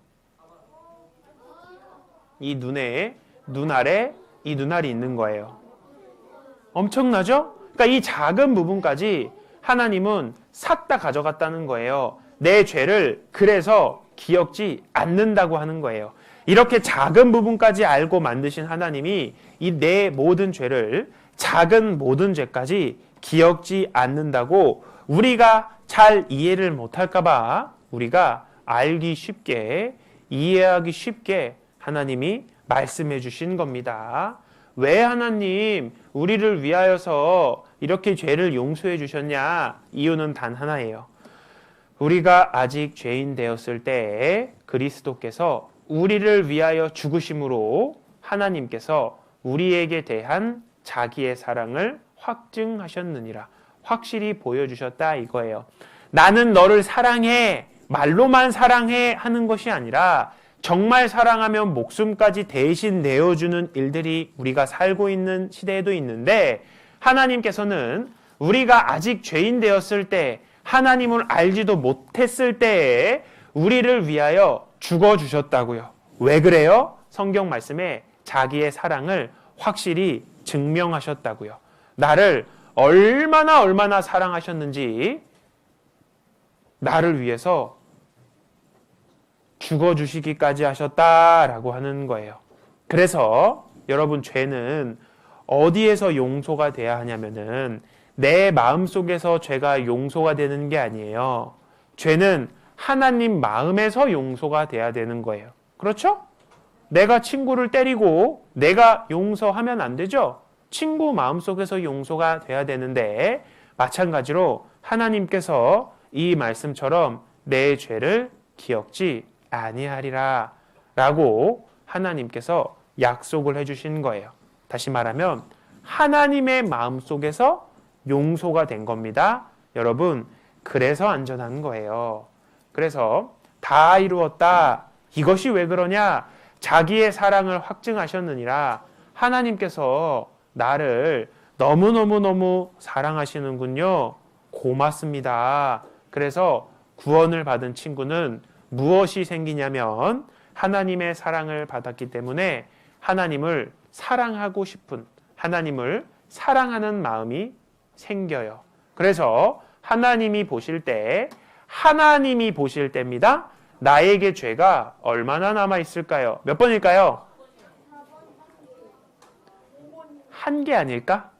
이 눈알에 이 눈알이 있는 거예요. 엄청나죠? 그러니까 이 작은 부분까지 하나님은 싹 다 가져갔다는 거예요. 내 죄를 그래서 기억지 않는다고 하는 거예요. 이렇게 작은 부분까지 알고 만드신 하나님이 이 내 모든 죄를, 작은 모든 죄까지 기억지 않는다고 우리가 잘 이해를 못할까 봐 우리가 알기 쉽게, 이해하기 쉽게 하나님이 말씀해 주신 겁니다. 왜 하나님 우리를 위하여서 이렇게 죄를 용서해 주셨냐? 이유는 단 하나예요. 우리가 아직 죄인 되었을 때 그리스도께서 우리를 위하여 죽으심으로 하나님께서 우리에게 대한 자기의 사랑을 확증하셨느니라. 확실히 보여주셨다 이거예요. 나는 너를 사랑해, 말로만 사랑해 하는 것이 아니라 정말 사랑하면 목숨까지 대신 내어주는 일들이 우리가 살고 있는 시대에도 있는데, 하나님께서는 우리가 아직 죄인 되었을 때, 하나님을 알지도 못했을 때에 우리를 위하여 죽어주셨다고요. 왜 그래요? 성경 말씀에 자기의 사랑을 확실히 증명하셨다고요. 나를 얼마나 사랑하셨는지 나를 위해서 죽어주시기까지 하셨다라고 하는 거예요. 그래서 여러분, 죄는 어디에서 용서가 돼야 하냐면은 내 마음속에서 죄가 용서가 되는 게 아니에요. 죄는 하나님 마음에서 용서가 돼야 되는 거예요. 그렇죠? 내가 친구를 때리고 내가 용서하면 안 되죠? 친구 마음속에서 용서가 돼야 되는데, 마찬가지로 하나님께서 이 말씀처럼 내 죄를 기억지 아니하리라 라고 하나님께서 약속을 해주신 거예요. 다시 말하면 하나님의 마음속에서 용서가 된 겁니다. 여러분, 그래서 안전한 거예요. 그래서 다 이루었다. 이것이 왜 그러냐? 자기의 사랑을 확증하셨느니라. 하나님께서 나를 너무너무 사랑하시는군요. 고맙습니다. 그래서 구원을 받은 친구는 무엇이 생기냐면 하나님의 사랑을 받았기 때문에 하나님을 사랑하고 싶은, 하나님을 사랑하는 마음이 생겨요. 그래서 하나님이 보실 때입니다. 나에게 죄가 얼마나 남아 있을까요? 몇 번일까요? 1개 아닐까?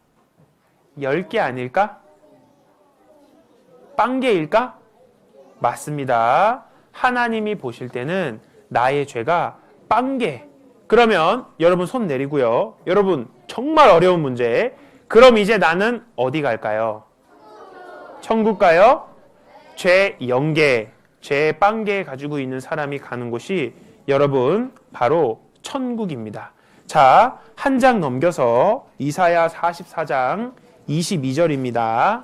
10개 아닐까? 0개일까? 맞습니다. 하나님이 보실 때는 나의 죄가 0개. 그러면 여러분 손 내리고요. 여러분, 정말 어려운 문제. 그럼 이제 나는 어디 갈까요? 천국 가요? 죄 0개, 죄 0개 가지고 있는 사람이 가는 곳이 여러분 바로 천국입니다. 자, 한 장 넘겨서 이사야 44장 22절입니다.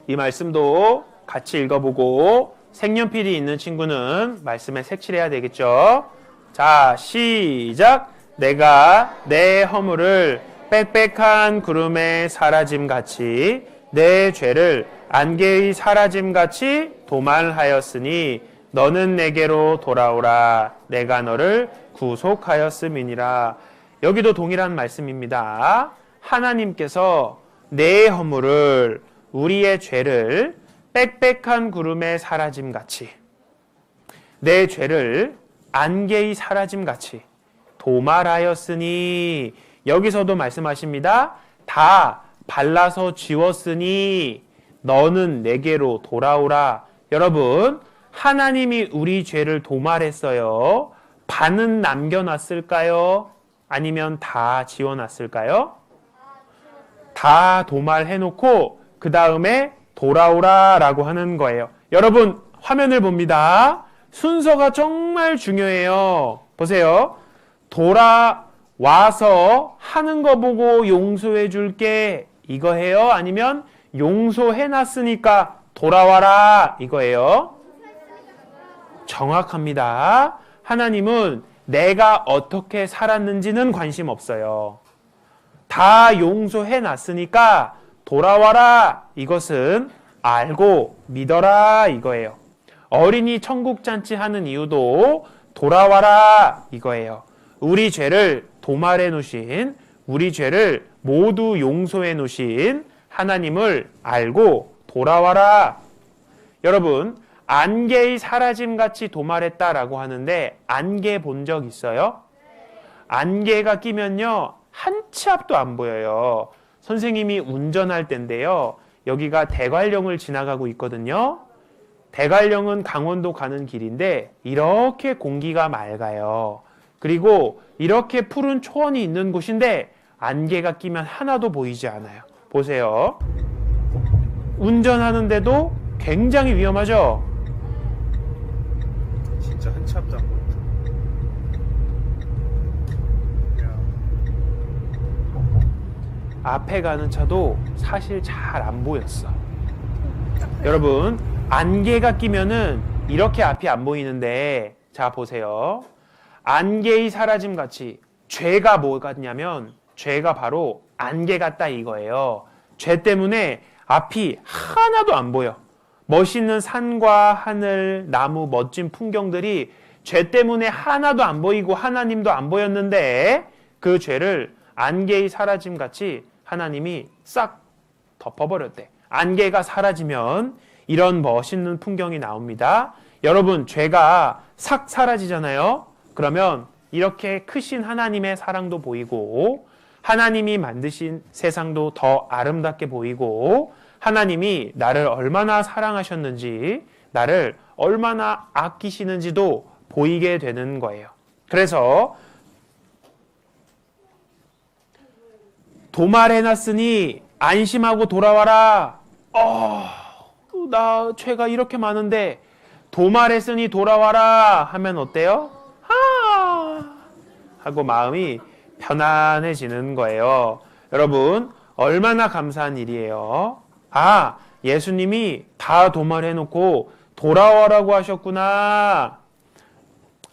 이 말씀도 같이 읽어보고 색연필이 있는 친구는 말씀에 색칠해야 되겠죠. 자, 시작. 내가 내 허물을 빽빽한 구름에 사라짐같이 내 죄를 안개의 사라짐같이 도말하였으니 너는 내게로 돌아오라. 내가 너를 구속하였음이니라. 여기도 동일한 말씀입니다. 하나님께서 내 허물을, 우리의 죄를 빽빽한 구름에 사라짐같이, 내 죄를 안개의 사라짐같이 도말하였으니, 여기서도 말씀하십니다. 다 발라서 지웠으니 너는 내게로 돌아오라. 여러분, 하나님이 우리 죄를 도말했어요. 반은 남겨놨을까요? 아니면 다 지워놨을까요? 다 도말해놓고 그 다음에 돌아오라 라고 하는 거예요. 여러분, 화면을 봅니다. 순서가 정말 중요해요. 보세요. 돌아와서 하는 거 보고 용서해 줄게. 이거 해요? 아니면 용서해 놨으니까 돌아와라. 이거예요. 정확합니다. 하나님은 내가 어떻게 살았는지는 관심 없어요. 다 용서해 놨으니까 돌아와라. 이것은 알고 믿어라. 이거예요. 어린이 천국 잔치 하는 이유도 돌아와라. 이거예요. 우리 죄를 도말해 놓으신, 우리 죄를 모두 용서해 놓으신 하나님을 알고 돌아와라. 여러분, 안개의 사라짐 같이 도말했다라고 하는데 안개 본 적 있어요? 안개가 끼면요, 한 치 앞도 안 보여요. 선생님이 운전할 때인데요, 여기가 대관령을 지나가고 있거든요. 대관령은 강원도 가는 길인데 이렇게 공기가 맑아요. 그리고 이렇게 푸른 초원이 있는 곳인데 안개가 끼면 하나도 보이지 않아요. 보세요. 운전하는데도 굉장히 위험하죠? 진짜 한 치 앞도 안 보인다. 앞에 가는 차도 사실 잘 안 보였어. 여러분, 안개가 끼면은 이렇게 앞이 안 보이는데, 자 보세요. 안개의 사라짐 같이 죄가 뭐 같냐면 죄가 바로 안개 같다 이거예요. 죄 때문에 앞이 하나도 안 보여. 멋있는 산과 하늘, 나무, 멋진 풍경들이 죄 때문에 하나도 안 보이고 하나님도 안 보였는데 그 죄를 안개의 사라짐 같이 하나님이 싹 덮어버렸대. 안개가 사라지면 이런 멋있는 풍경이 나옵니다. 여러분, 죄가 싹 사라지잖아요. 그러면 이렇게 크신 하나님의 사랑도 보이고 하나님이 만드신 세상도 더 아름답게 보이고 하나님이 나를 얼마나 사랑하셨는지, 나를 얼마나 아끼시는지도 보이게 되는 거예요. 그래서 도말해놨으니 안심하고 돌아와라. 나 죄가 이렇게 많은데 도말했으니 돌아와라 하면 어때요? 하고 마음이 편안해지는 거예요. 여러분, 얼마나 감사한 일이에요. 예수님이 다 도말해놓고 돌아와라고 하셨구나.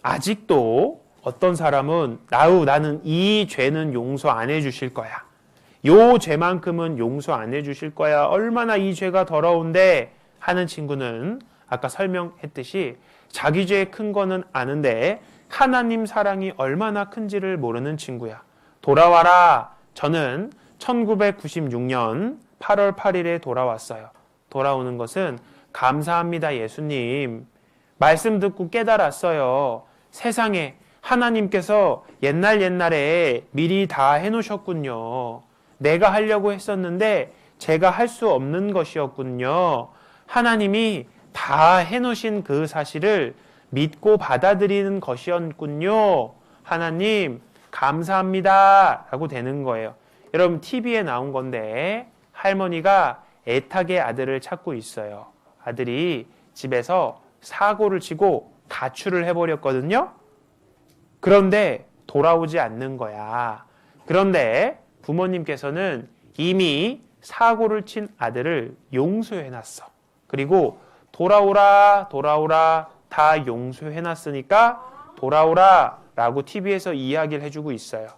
아직도 어떤 사람은 나는 이 죄는 용서 안 해주실 거야. 요 죄만큼은 용서 안 해주실 거야. 얼마나 이 죄가 더러운데 하는 친구는 아까 설명했듯이 자기 죄 큰 거는 아는데 하나님 사랑이 얼마나 큰지를 모르는 친구야. 돌아와라. 저는 1996년 8월 8일에 돌아왔어요. 돌아오는 것은 감사합니다, 예수님. 말씀 듣고 깨달았어요. 세상에 하나님께서 옛날에 미리 다 해놓으셨군요. 내가 하려고 했었는데 제가 할 수 없는 것이었군요. 하나님이 다 해놓으신 그 사실을 믿고 받아들이는 것이었군요. 하나님 감사합니다 라고 되는 거예요. 여러분, TV에 나온 건데 할머니가 애타게 아들을 찾고 있어요. 아들이 집에서 사고를 치고 가출을 해버렸거든요. 그런데 돌아오지 않는 거야. 그런데 부모님께서는 이미 사고를 친 아들을 용서해놨어. 그리고 돌아오라 다 용서해놨으니까 돌아오라 라고 TV에서 이야기를 해주고 있어요.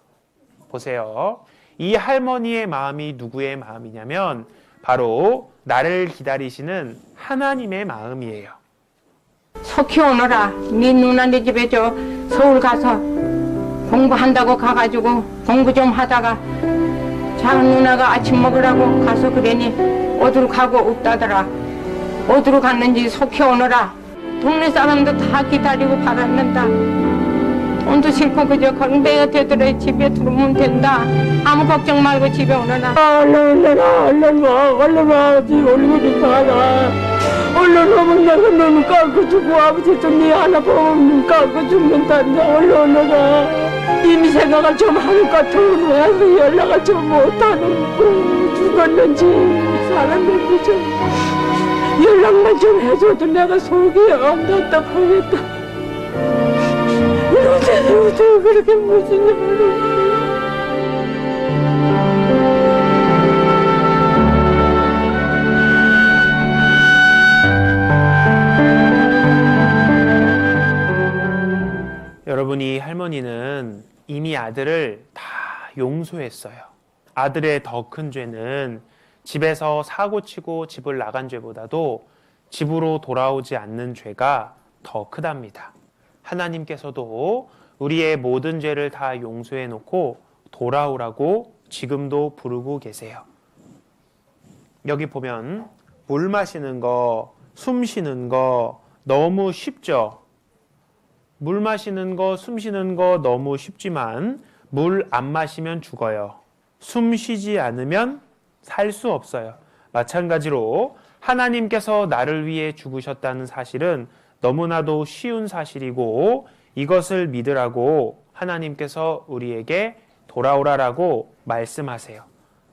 보세요. 이 할머니의 마음이 누구의 마음이냐면 바로 나를 기다리시는 하나님의 마음이에요. 속히 오너라. 네 누나 네 집에 저 서울 가서 공부한다고 가가지고 공부 좀 하다가 작은 누나가 아침 먹으라고 가서 그러니 어디로 가고 없다더라. 어디로 갔는지 속히 오너라. 동네 사람도 다 기다리고 바랐는다. 돈도 싫고 그저 건배가 되더라. 집에 들어오면 된다. 아무 걱정 말고 집에 오너라. 얼른 와, 얼른 와. 지금 얼굴이 봐라. 얼른 오면 내가 너는 깎고 주고 아버지 좀네 하나 보면 깎고 죽는단다. 얼른 오너라. 이미 생각을 좀 하니까 돈 와서 연락을 좀 못하는 거 죽었는지 살았는지 좀 연락만 좀 해줘도 내가 속이 안 답답하겠다. 요새 그렇게 무슨 일을 여러분이 할머니는 이미 아들을 다 용서했어요. 아들의 더 큰 죄는 집에서 사고치고 집을 나간 죄보다도 집으로 돌아오지 않는 죄가 더 크답니다. 하나님께서도 우리의 모든 죄를 다 용서해 놓고 돌아오라고 지금도 부르고 계세요. 여기 보면 물 마시는 거, 숨 쉬는 거 너무 쉽죠? 물 마시는 거, 숨 쉬는 거 너무 쉽지만 물 안 마시면 죽어요. 숨 쉬지 않으면 살 수 없어요. 마찬가지로 하나님께서 나를 위해 죽으셨다는 사실은 너무나도 쉬운 사실이고 이것을 믿으라고 하나님께서 우리에게 돌아오라라고 말씀하세요.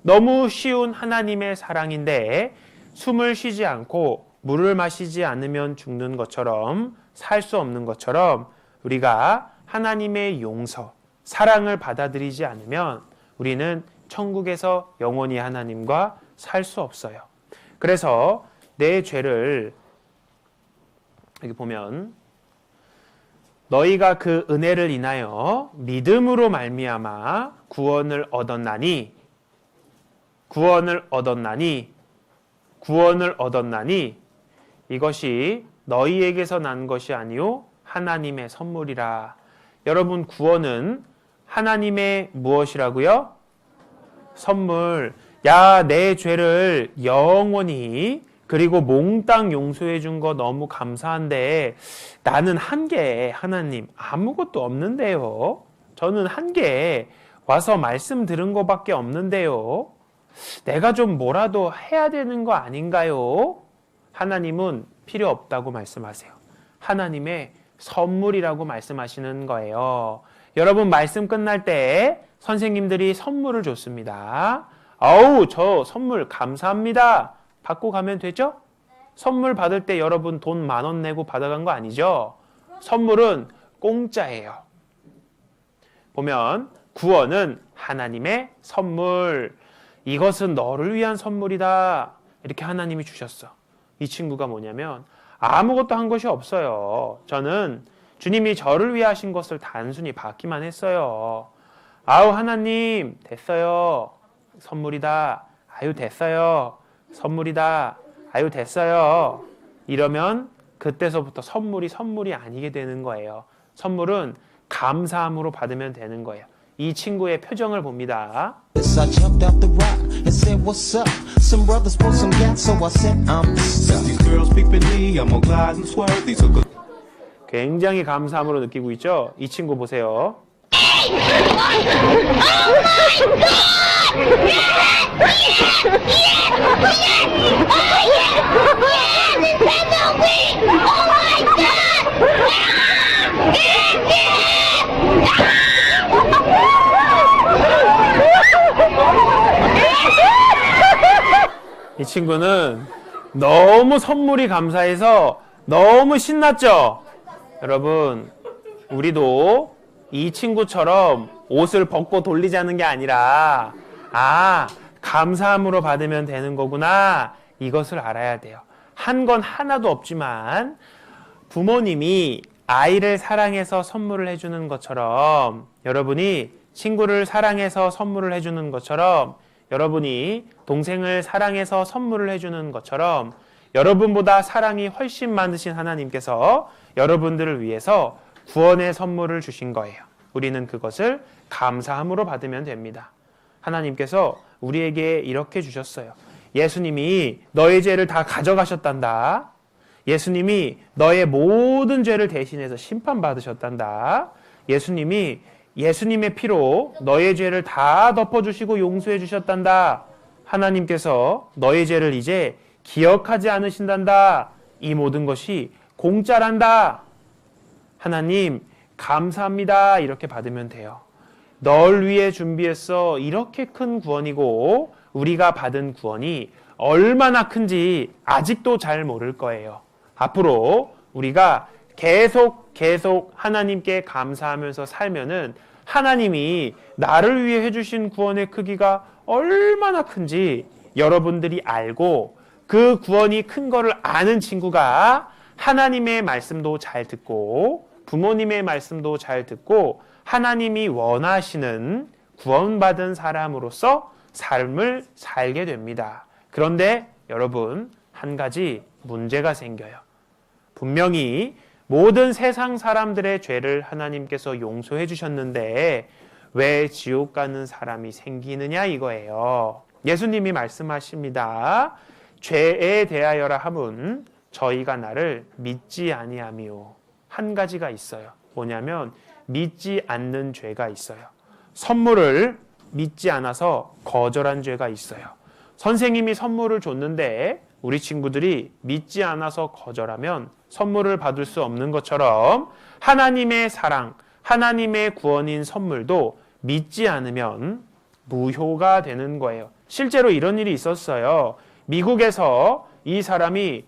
너무 쉬운 하나님의 사랑인데 숨을 쉬지 않고 물을 마시지 않으면 죽는 것처럼 살 수 없는 것처럼 우리가 하나님의 용서, 사랑을 받아들이지 않으면 우리는 천국에서 영원히 하나님과 살 수 없어요. 그래서 내 죄를 여기 보면 너희가 그 은혜를 인하여 믿음으로 말미암아 구원을 얻었나니 이것이 너희에게서 난 것이 아니요 하나님의 선물이라. 여러분, 구원은 하나님의 무엇이라고요? 선물. 야, 내 죄를 영원히 그리고 몽땅 용서해 준 거 너무 감사한데 나는 한계 하나님 아무것도 없는데요. 저는 한계 와서 말씀 들은 거밖에 없는데요. 내가 좀 뭐라도 해야 되는 거 아닌가요? 하나님은 필요 없다고 말씀하세요. 하나님의 선물이라고 말씀하시는 거예요. 여러분, 말씀 끝날 때 선생님들이 선물을 줬습니다. 아우, 저 선물 감사합니다. 받고 가면 되죠? 선물 받을 때 여러분 돈 10,000원 내고 받아간 거 아니죠? 선물은 공짜예요. 보면 구원은 하나님의 선물. 이것은 너를 위한 선물이다. 이렇게 하나님이 주셨어. 이 친구가 뭐냐면 아무것도 한 것이 없어요. 저는 주님이 저를 위해 하신 것을 단순히 받기만 했어요. 아우, 하나님 됐어요. 선물이다. 아유, 됐어요. 선물이다. 아유, 됐어요. 이러면 그때서부터 선물이 아니게 되는 거예요. 선물은 감사함으로 받으면 되는 거예요. 이 친구의 표정을 봅니다. I jumped out the rock and said, "What's up?" Some brothers pulled some gas, so I said, "I'm stuck." These girls speak for me, I'm gonna glide and swerve. These are good. 굉장히 감사함으로 느끼고 있죠? 이 친구 보세요. 이 친구는 너무 선물이 감사해서 너무 신났죠? 여러분, 우리도 이 친구처럼 옷을 벗고 돌리자는 게 아니라 감사함으로 받으면 되는 거구나. 이것을 알아야 돼요. 한 건 하나도 없지만 부모님이 아이를 사랑해서 선물을 해주는 것처럼 여러분이 친구를 사랑해서 선물을 해주는 것처럼 여러분이 동생을 사랑해서 선물을 해주는 것처럼 여러분보다 사랑이 훨씬 많으신 하나님께서 여러분들을 위해서 구원의 선물을 주신 거예요. 우리는 그것을 감사함으로 받으면 됩니다. 하나님께서 우리에게 이렇게 주셨어요. 예수님이 너의 죄를 다 가져가셨단다. 예수님이 너의 모든 죄를 대신해서 심판받으셨단다. 예수님이 예수님의 피로 너의 죄를 다 덮어주시고 용서해 주셨단다. 하나님께서 너의 죄를 이제 기억하지 않으신단다. 이 모든 것이 공짜란다. 하나님 감사합니다. 이렇게 받으면 돼요. 널 위해 준비했어. 이렇게 큰 구원이고 우리가 받은 구원이 얼마나 큰지 아직도 잘 모를 거예요. 앞으로 우리가 계속 하나님께 감사하면서 살면은 하나님이 나를 위해 해주신 구원의 크기가 얼마나 큰지 여러분들이 알고 그 구원이 큰 거를 아는 친구가 하나님의 말씀도 잘 듣고 부모님의 말씀도 잘 듣고 하나님이 원하시는 구원받은 사람으로서 삶을 살게 됩니다. 그런데 여러분, 한 가지 문제가 생겨요. 분명히 모든 세상 사람들의 죄를 하나님께서 용서해 주셨는데 왜 지옥 가는 사람이 생기느냐 이거예요. 예수님이 말씀하십니다. 죄에 대하여라 함은 저희가 나를 믿지 아니하미요. 한 가지가 있어요. 뭐냐면 믿지 않는 죄가 있어요. 선물을 믿지 않아서 거절한 죄가 있어요. 선생님이 선물을 줬는데 우리 친구들이 믿지 않아서 거절하면 선물을 받을 수 없는 것처럼 하나님의 사랑, 하나님의 구원인 선물도 믿지 않으면 무효가 되는 거예요. 실제로 이런 일이 있었어요. 미국에서 이 사람이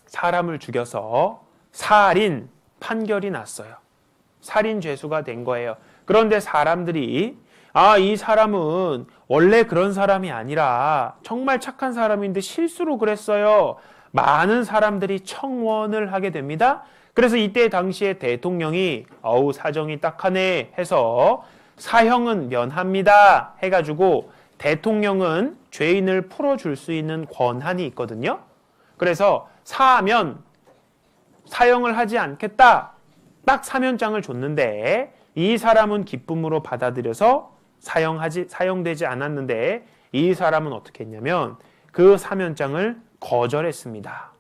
사람을 죽여서 살인 판결이 났어요. 살인 죄수가 된 거예요. 그런데 사람들이 이 사람은 원래 그런 사람이 아니라 정말 착한 사람인데 실수로 그랬어요. 많은 사람들이 청원을 하게 됩니다. 그래서 이때 당시에 대통령이 사정이 딱하네 해서 사형은 면합니다 해가지고 대통령은 죄인을 풀어줄 수 있는 권한이 있거든요. 그래서 사하면 사형을 하지 않겠다. 딱 사면장을 줬는데 이 사람은 기쁨으로 받아들여서 사형되지 않았는데 이 사람은 어떻게 했냐면 그 사면장을 거절했습니다.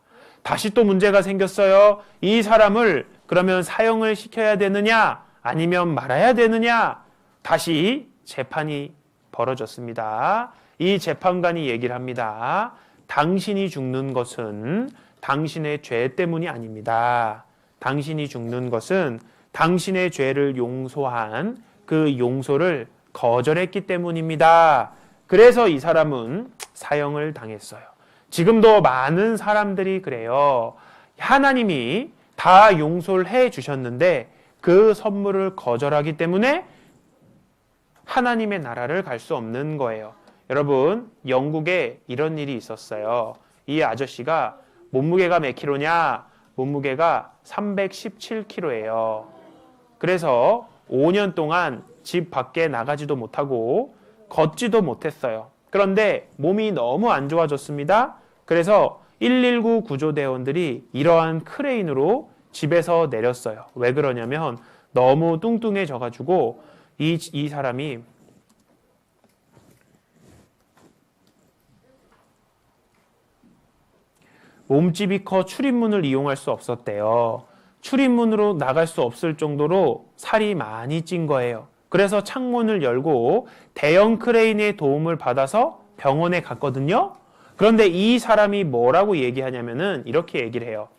다시 또 문제가 생겼어요. 이 사람을 그러면 사형을 시켜야 되느냐 아니면 말아야 되느냐 다시 재판이 벌어졌습니다. 이 재판관이 얘기를 합니다. 당신이 죽는 것은 당신의 죄 때문이 아닙니다. 당신이 죽는 것은 당신의 죄를 용서한 그 용서를 거절했기 때문입니다. 그래서 이 사람은 사형을 당했어요. 지금도 많은 사람들이 그래요. 하나님이 다 용서를 해 주셨는데 그 선물을 거절하기 때문에 하나님의 나라를 갈 수 없는 거예요. 여러분, 영국에 이런 일이 있었어요. 이 아저씨가 몸무게가 몇 킬로냐? 몸무게가 317kg예요. 그래서 5년 동안 집 밖에 나가지도 못하고 걷지도 못했어요. 그런데 몸이 너무 안 좋아졌습니다. 그래서 119 구조대원들이 이러한 크레인으로 집에서 내렸어요. 왜 그러냐면 너무 뚱뚱해져가지고 이 사람이 몸집이 커 출입문을 이용할 수 없었대요. 출입문으로 나갈 수 없을 정도로 살이 많이 찐 거예요. 그래서 창문을 열고 대형 크레인의 도움을 받아서 병원에 갔거든요. 그런데 이 사람이 뭐라고 얘기하냐면은 이렇게 얘기를 해요.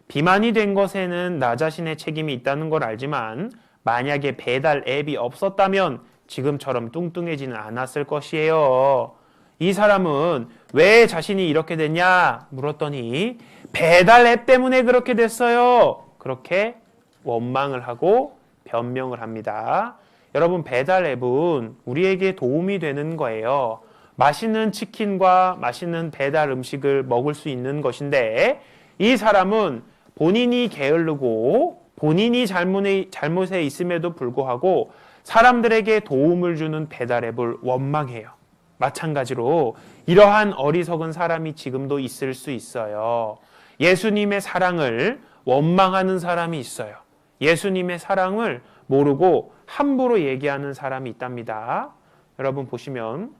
비만이 된 것에는 나 자신의 책임이 있다는 걸 알지만 만약에 배달 앱이 없었다면 지금처럼 뚱뚱해지는 않았을 것이에요. 이 사람은 왜 자신이 이렇게 됐냐 물었더니 배달 앱 때문에 그렇게 됐어요. 그렇게 원망을 하고 변명을 합니다. 여러분, 배달 앱은 우리에게 도움이 되는 거예요. 맛있는 치킨과 맛있는 배달 음식을 먹을 수 있는 것인데 이 사람은 본인이 게으르고 본인이 잘못에 있음에도 불구하고 사람들에게 도움을 주는 배달 앱을 원망해요. 마찬가지로 이러한 어리석은 사람이 지금도 있을 수 있어요. 예수님의 사랑을 원망하는 사람이 있어요. 예수님의 사랑을 모르고 함부로 얘기하는 사람이 있답니다. 여러분 보시면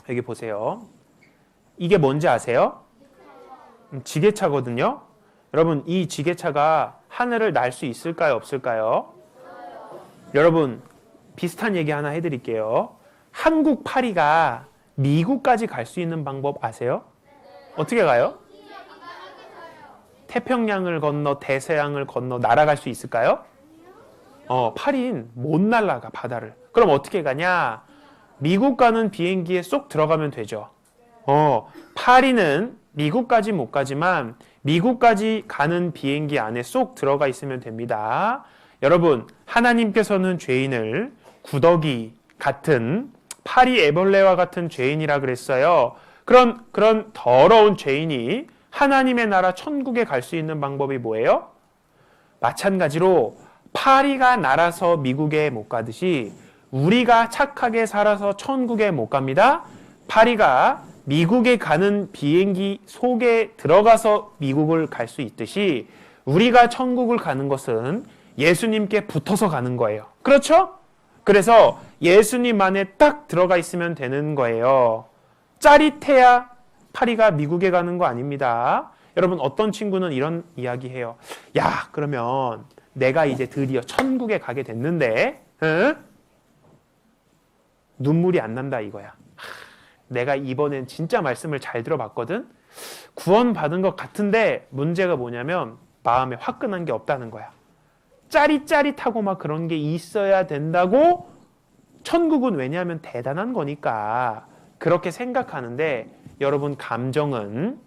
여기 보세요. 이게 뭔지 아세요? 지게차거든요. 여러분, 이 지게차가 하늘을 날 수 있을까요? 없을까요? 여러분, 비슷한 얘기 하나 해드릴게요. 한국 파리가 미국까지 갈 수 있는 방법 아세요? 어떻게 가요? 태평양을 건너 대서양을 건너 날아갈 수 있을까요? 파리는 못 날아가 바다를. 그럼 어떻게 가냐? 미국 가는 비행기에 쏙 들어가면 되죠. 파리는 미국까지 못 가지만 미국까지 가는 비행기 안에 쏙 들어가 있으면 됩니다. 여러분, 하나님께서는 죄인을 구더기 같은 파리 애벌레와 같은 죄인이라 그랬어요. 그런 더러운 죄인이 하나님의 나라 천국에 갈 수 있는 방법이 뭐예요? 마찬가지로 파리가 날아서 미국에 못 가듯이 우리가 착하게 살아서 천국에 못 갑니다. 파리가 미국에 가는 비행기 속에 들어가서 미국을 갈 수 있듯이 우리가 천국을 가는 것은 예수님께 붙어서 가는 거예요. 그렇죠? 그래서 예수님 안에 딱 들어가 있으면 되는 거예요. 짜릿해야 파리가 미국에 가는 거 아닙니다. 여러분, 어떤 친구는 이런 이야기 해요. 야, 그러면 내가 이제 드디어 천국에 가게 됐는데 눈물이 안 난다 이거야. 내가 이번엔 진짜 말씀을 잘 들어봤거든. 구원받은 것 같은데 문제가 뭐냐면 마음에 화끈한 게 없다는 거야. 짜릿짜릿하고 막 그런 게 있어야 된다고. 천국은 왜냐하면 대단한 거니까 그렇게 생각하는데, 여러분, 감정은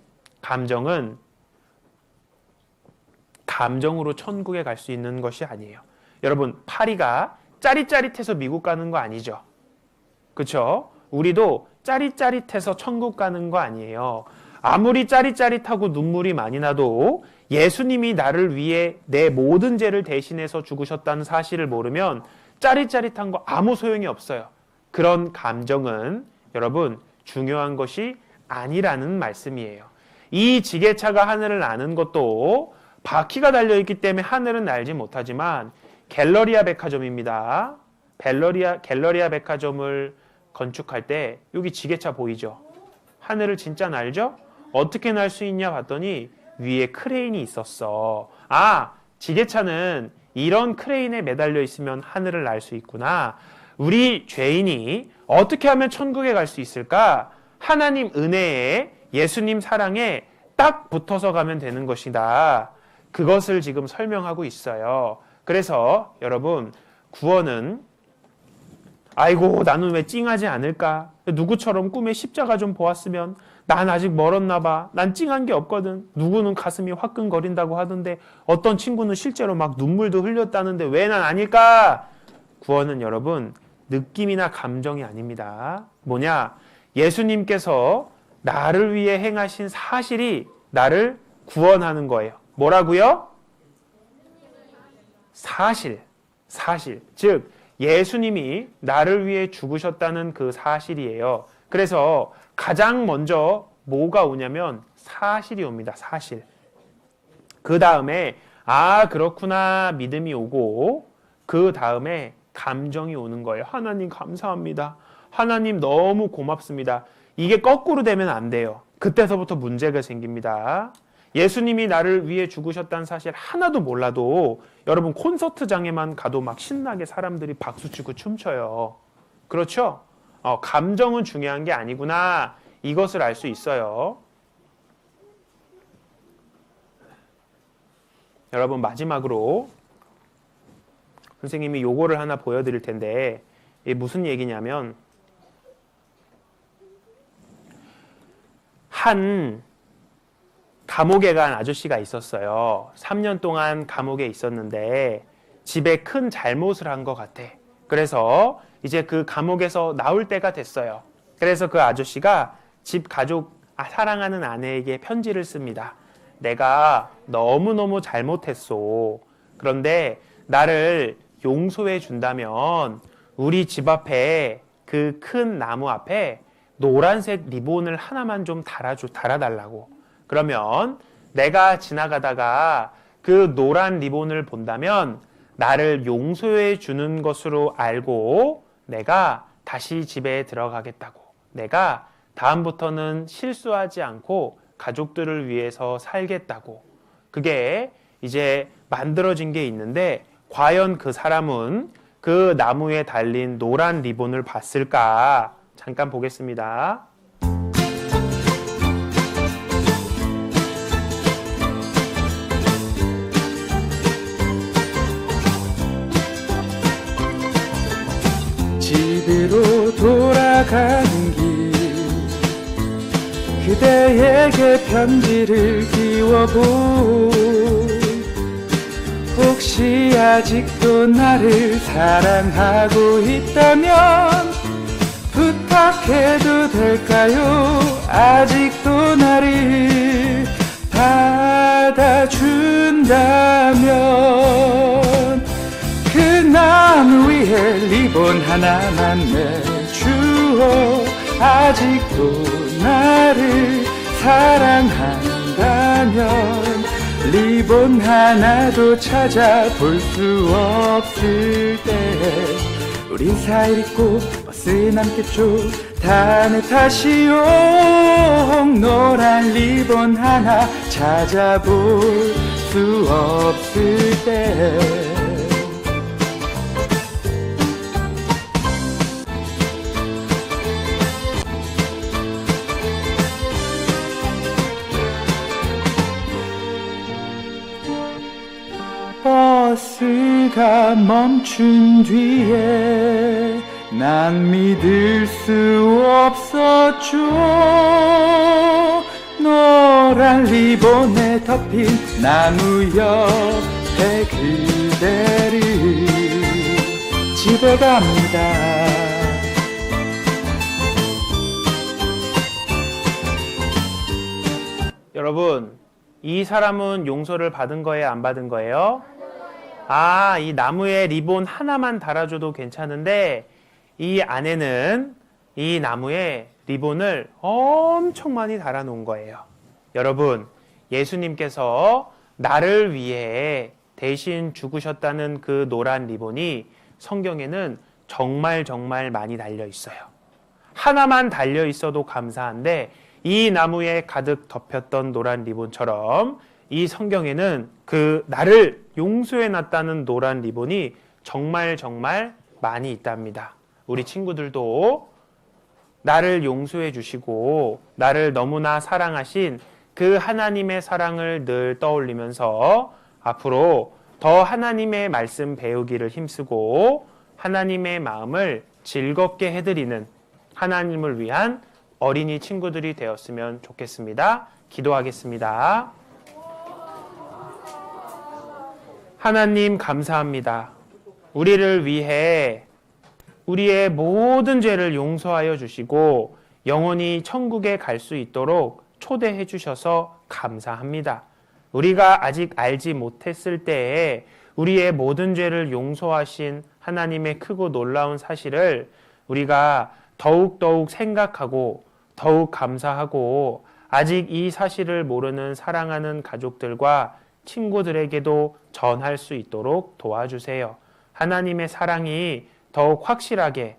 감정으로 천국에 갈 수 있는 것이 아니에요. 여러분, 파리가 짜릿짜릿해서 미국 가는 거 아니죠? 그렇죠? 우리도 짜릿짜릿해서 천국 가는 거 아니에요. 아무리 짜릿짜릿하고 눈물이 많이 나도 예수님이 나를 위해 내 모든 죄를 대신해서 죽으셨다는 사실을 모르면 짜릿짜릿한 거 아무 소용이 없어요. 그런 감정은 여러분 중요한 것이 아니라는 말씀이에요. 이 지게차가 하늘을 나는 것도 바퀴가 달려있기 때문에 하늘은 날지 못하지만 갤러리아 백화점입니다. 갤러리아 백화점을 건축할 때 여기 지게차 보이죠? 하늘을 진짜 날죠? 어떻게 날 수 있냐 봤더니 위에 크레인이 있었어. 아, 지게차는 이런 크레인에 매달려 있으면 하늘을 날 수 있구나. 우리 죄인이 어떻게 하면 천국에 갈 수 있을까? 하나님 은혜에, 예수님 사랑에 딱 붙어서 가면 되는 것이다. 그것을 지금 설명하고 있어요. 그래서 여러분, 구원은 아이고 나는 왜 찡하지 않을까? 누구처럼 꿈에 십자가 좀 보았으면. 난 아직 멀었나 봐. 난 찡한 게 없거든. 누구는 가슴이 화끈거린다고 하던데 어떤 친구는 실제로 막 눈물도 흘렸다는데 왜 난 아닐까? 구원은 여러분 느낌이나 감정이 아닙니다. 뭐냐? 예수님께서 나를 위해 행하신 사실이 나를 구원하는 거예요. 뭐라고요? 사실. 즉 예수님이 나를 위해 죽으셨다는 그 사실이에요. 그래서 가장 먼저 뭐가 오냐면 사실이 옵니다. 사실. 그 다음에 아 그렇구나 믿음이 오고 그 다음에 감정이 오는 거예요. 하나님 감사합니다. 하나님 너무 고맙습니다. 이게 거꾸로 되면 안 돼요. 그때서부터 문제가 생깁니다. 예수님이 나를 위해 죽으셨다는 사실 하나도 몰라도 여러분 콘서트장에만 가도 막 신나게 사람들이 박수치고 춤춰요. 그렇죠? 감정은 중요한 게 아니구나. 이것을 알 수 있어요. 여러분 마지막으로 선생님이 요거를 하나 보여드릴 텐데 이게 무슨 얘기냐면 한 감옥에 간 아저씨가 있었어요. 3년 동안 감옥에 있었는데 집에 큰 잘못을 한 것 같아. 그래서 이제 그 감옥에서 나올 때가 됐어요. 그래서 그 아저씨가 집 가족, 사랑하는 아내에게 편지를 씁니다. 내가 너무너무 잘못했어. 그런데 나를 용서해 준다면 우리 집 앞에 그 큰 나무 앞에 노란색 리본을 하나만 좀 달아달라고. 그러면 내가 지나가다가 그 노란 리본을 본다면 나를 용서해 주는 것으로 알고 내가 다시 집에 들어가겠다고. 내가 다음부터는 실수하지 않고 가족들을 위해서 살겠다고. 그게 이제 만들어진 게 있는데 과연 그 사람은 그 나무에 달린 노란 리본을 봤을까? 잠깐 보겠습니다. 집으로 돌아가는 길 그대에게 편지를 띄워보 혹시 아직도 나를 사랑하고 있다면 부탁해도 될까요? 아직도 나를 받아준다면 그 나무 위에 리본 하나만 내주어 아직도 나를 사랑한다면 리본 하나도 찾아볼 수 없을 때 우린 사이를 꼭 버스 남겠죠 다 내 탓이요 노란 리본 하나 찾아볼 수 없을 때 버스가 멈춘 뒤에 난 믿을 수 없었죠 노란 리본에 덮인 나무 옆에 그대를 집에 갑니다 여러분, 이 사람은 용서를 받은 거예요? 안 받은 거예요? 이 나무에 리본 하나만 달아줘도 괜찮은데 이 안에는 이 나무에 리본을 엄청 많이 달아놓은 거예요. 여러분, 예수님께서 나를 위해 대신 죽으셨다는 그 노란 리본이 성경에는 정말 정말 많이 달려 있어요. 하나만 달려 있어도 감사한데 이 나무에 가득 덮였던 노란 리본처럼 이 성경에는 그 나를 용서해 놨다는 노란 리본이 정말 정말 많이 있답니다. 우리 친구들도 나를 용서해 주시고 나를 너무나 사랑하신 그 하나님의 사랑을 늘 떠올리면서 앞으로 더 하나님의 말씀 배우기를 힘쓰고 하나님의 마음을 즐겁게 해드리는 하나님을 위한 어린이 친구들이 되었으면 좋겠습니다. 기도하겠습니다. 하나님 감사합니다. 우리를 위해 우리의 모든 죄를 용서하여 주시고 영원히 천국에 갈 수 있도록 초대해 주셔서 감사합니다. 우리가 아직 알지 못했을 때에 우리의 모든 죄를 용서하신 하나님의 크고 놀라운 사실을 우리가 더욱더욱 생각하고 더욱 감사하고 아직 이 사실을 모르는 사랑하는 가족들과 친구들에게도 전할 수 있도록 도와주세요. 하나님의 사랑이 더욱 확실하게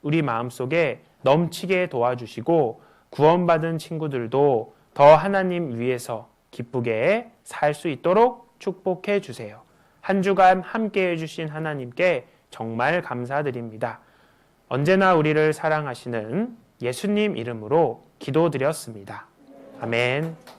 우리 마음속에 넘치게 도와주시고 구원받은 친구들도 더 하나님 위해서 기쁘게 살 수 있도록 축복해 주세요. 한 주간 함께 해주신 하나님께 정말 감사드립니다. 언제나 우리를 사랑하시는 예수님 이름으로 기도드렸습니다. 아멘.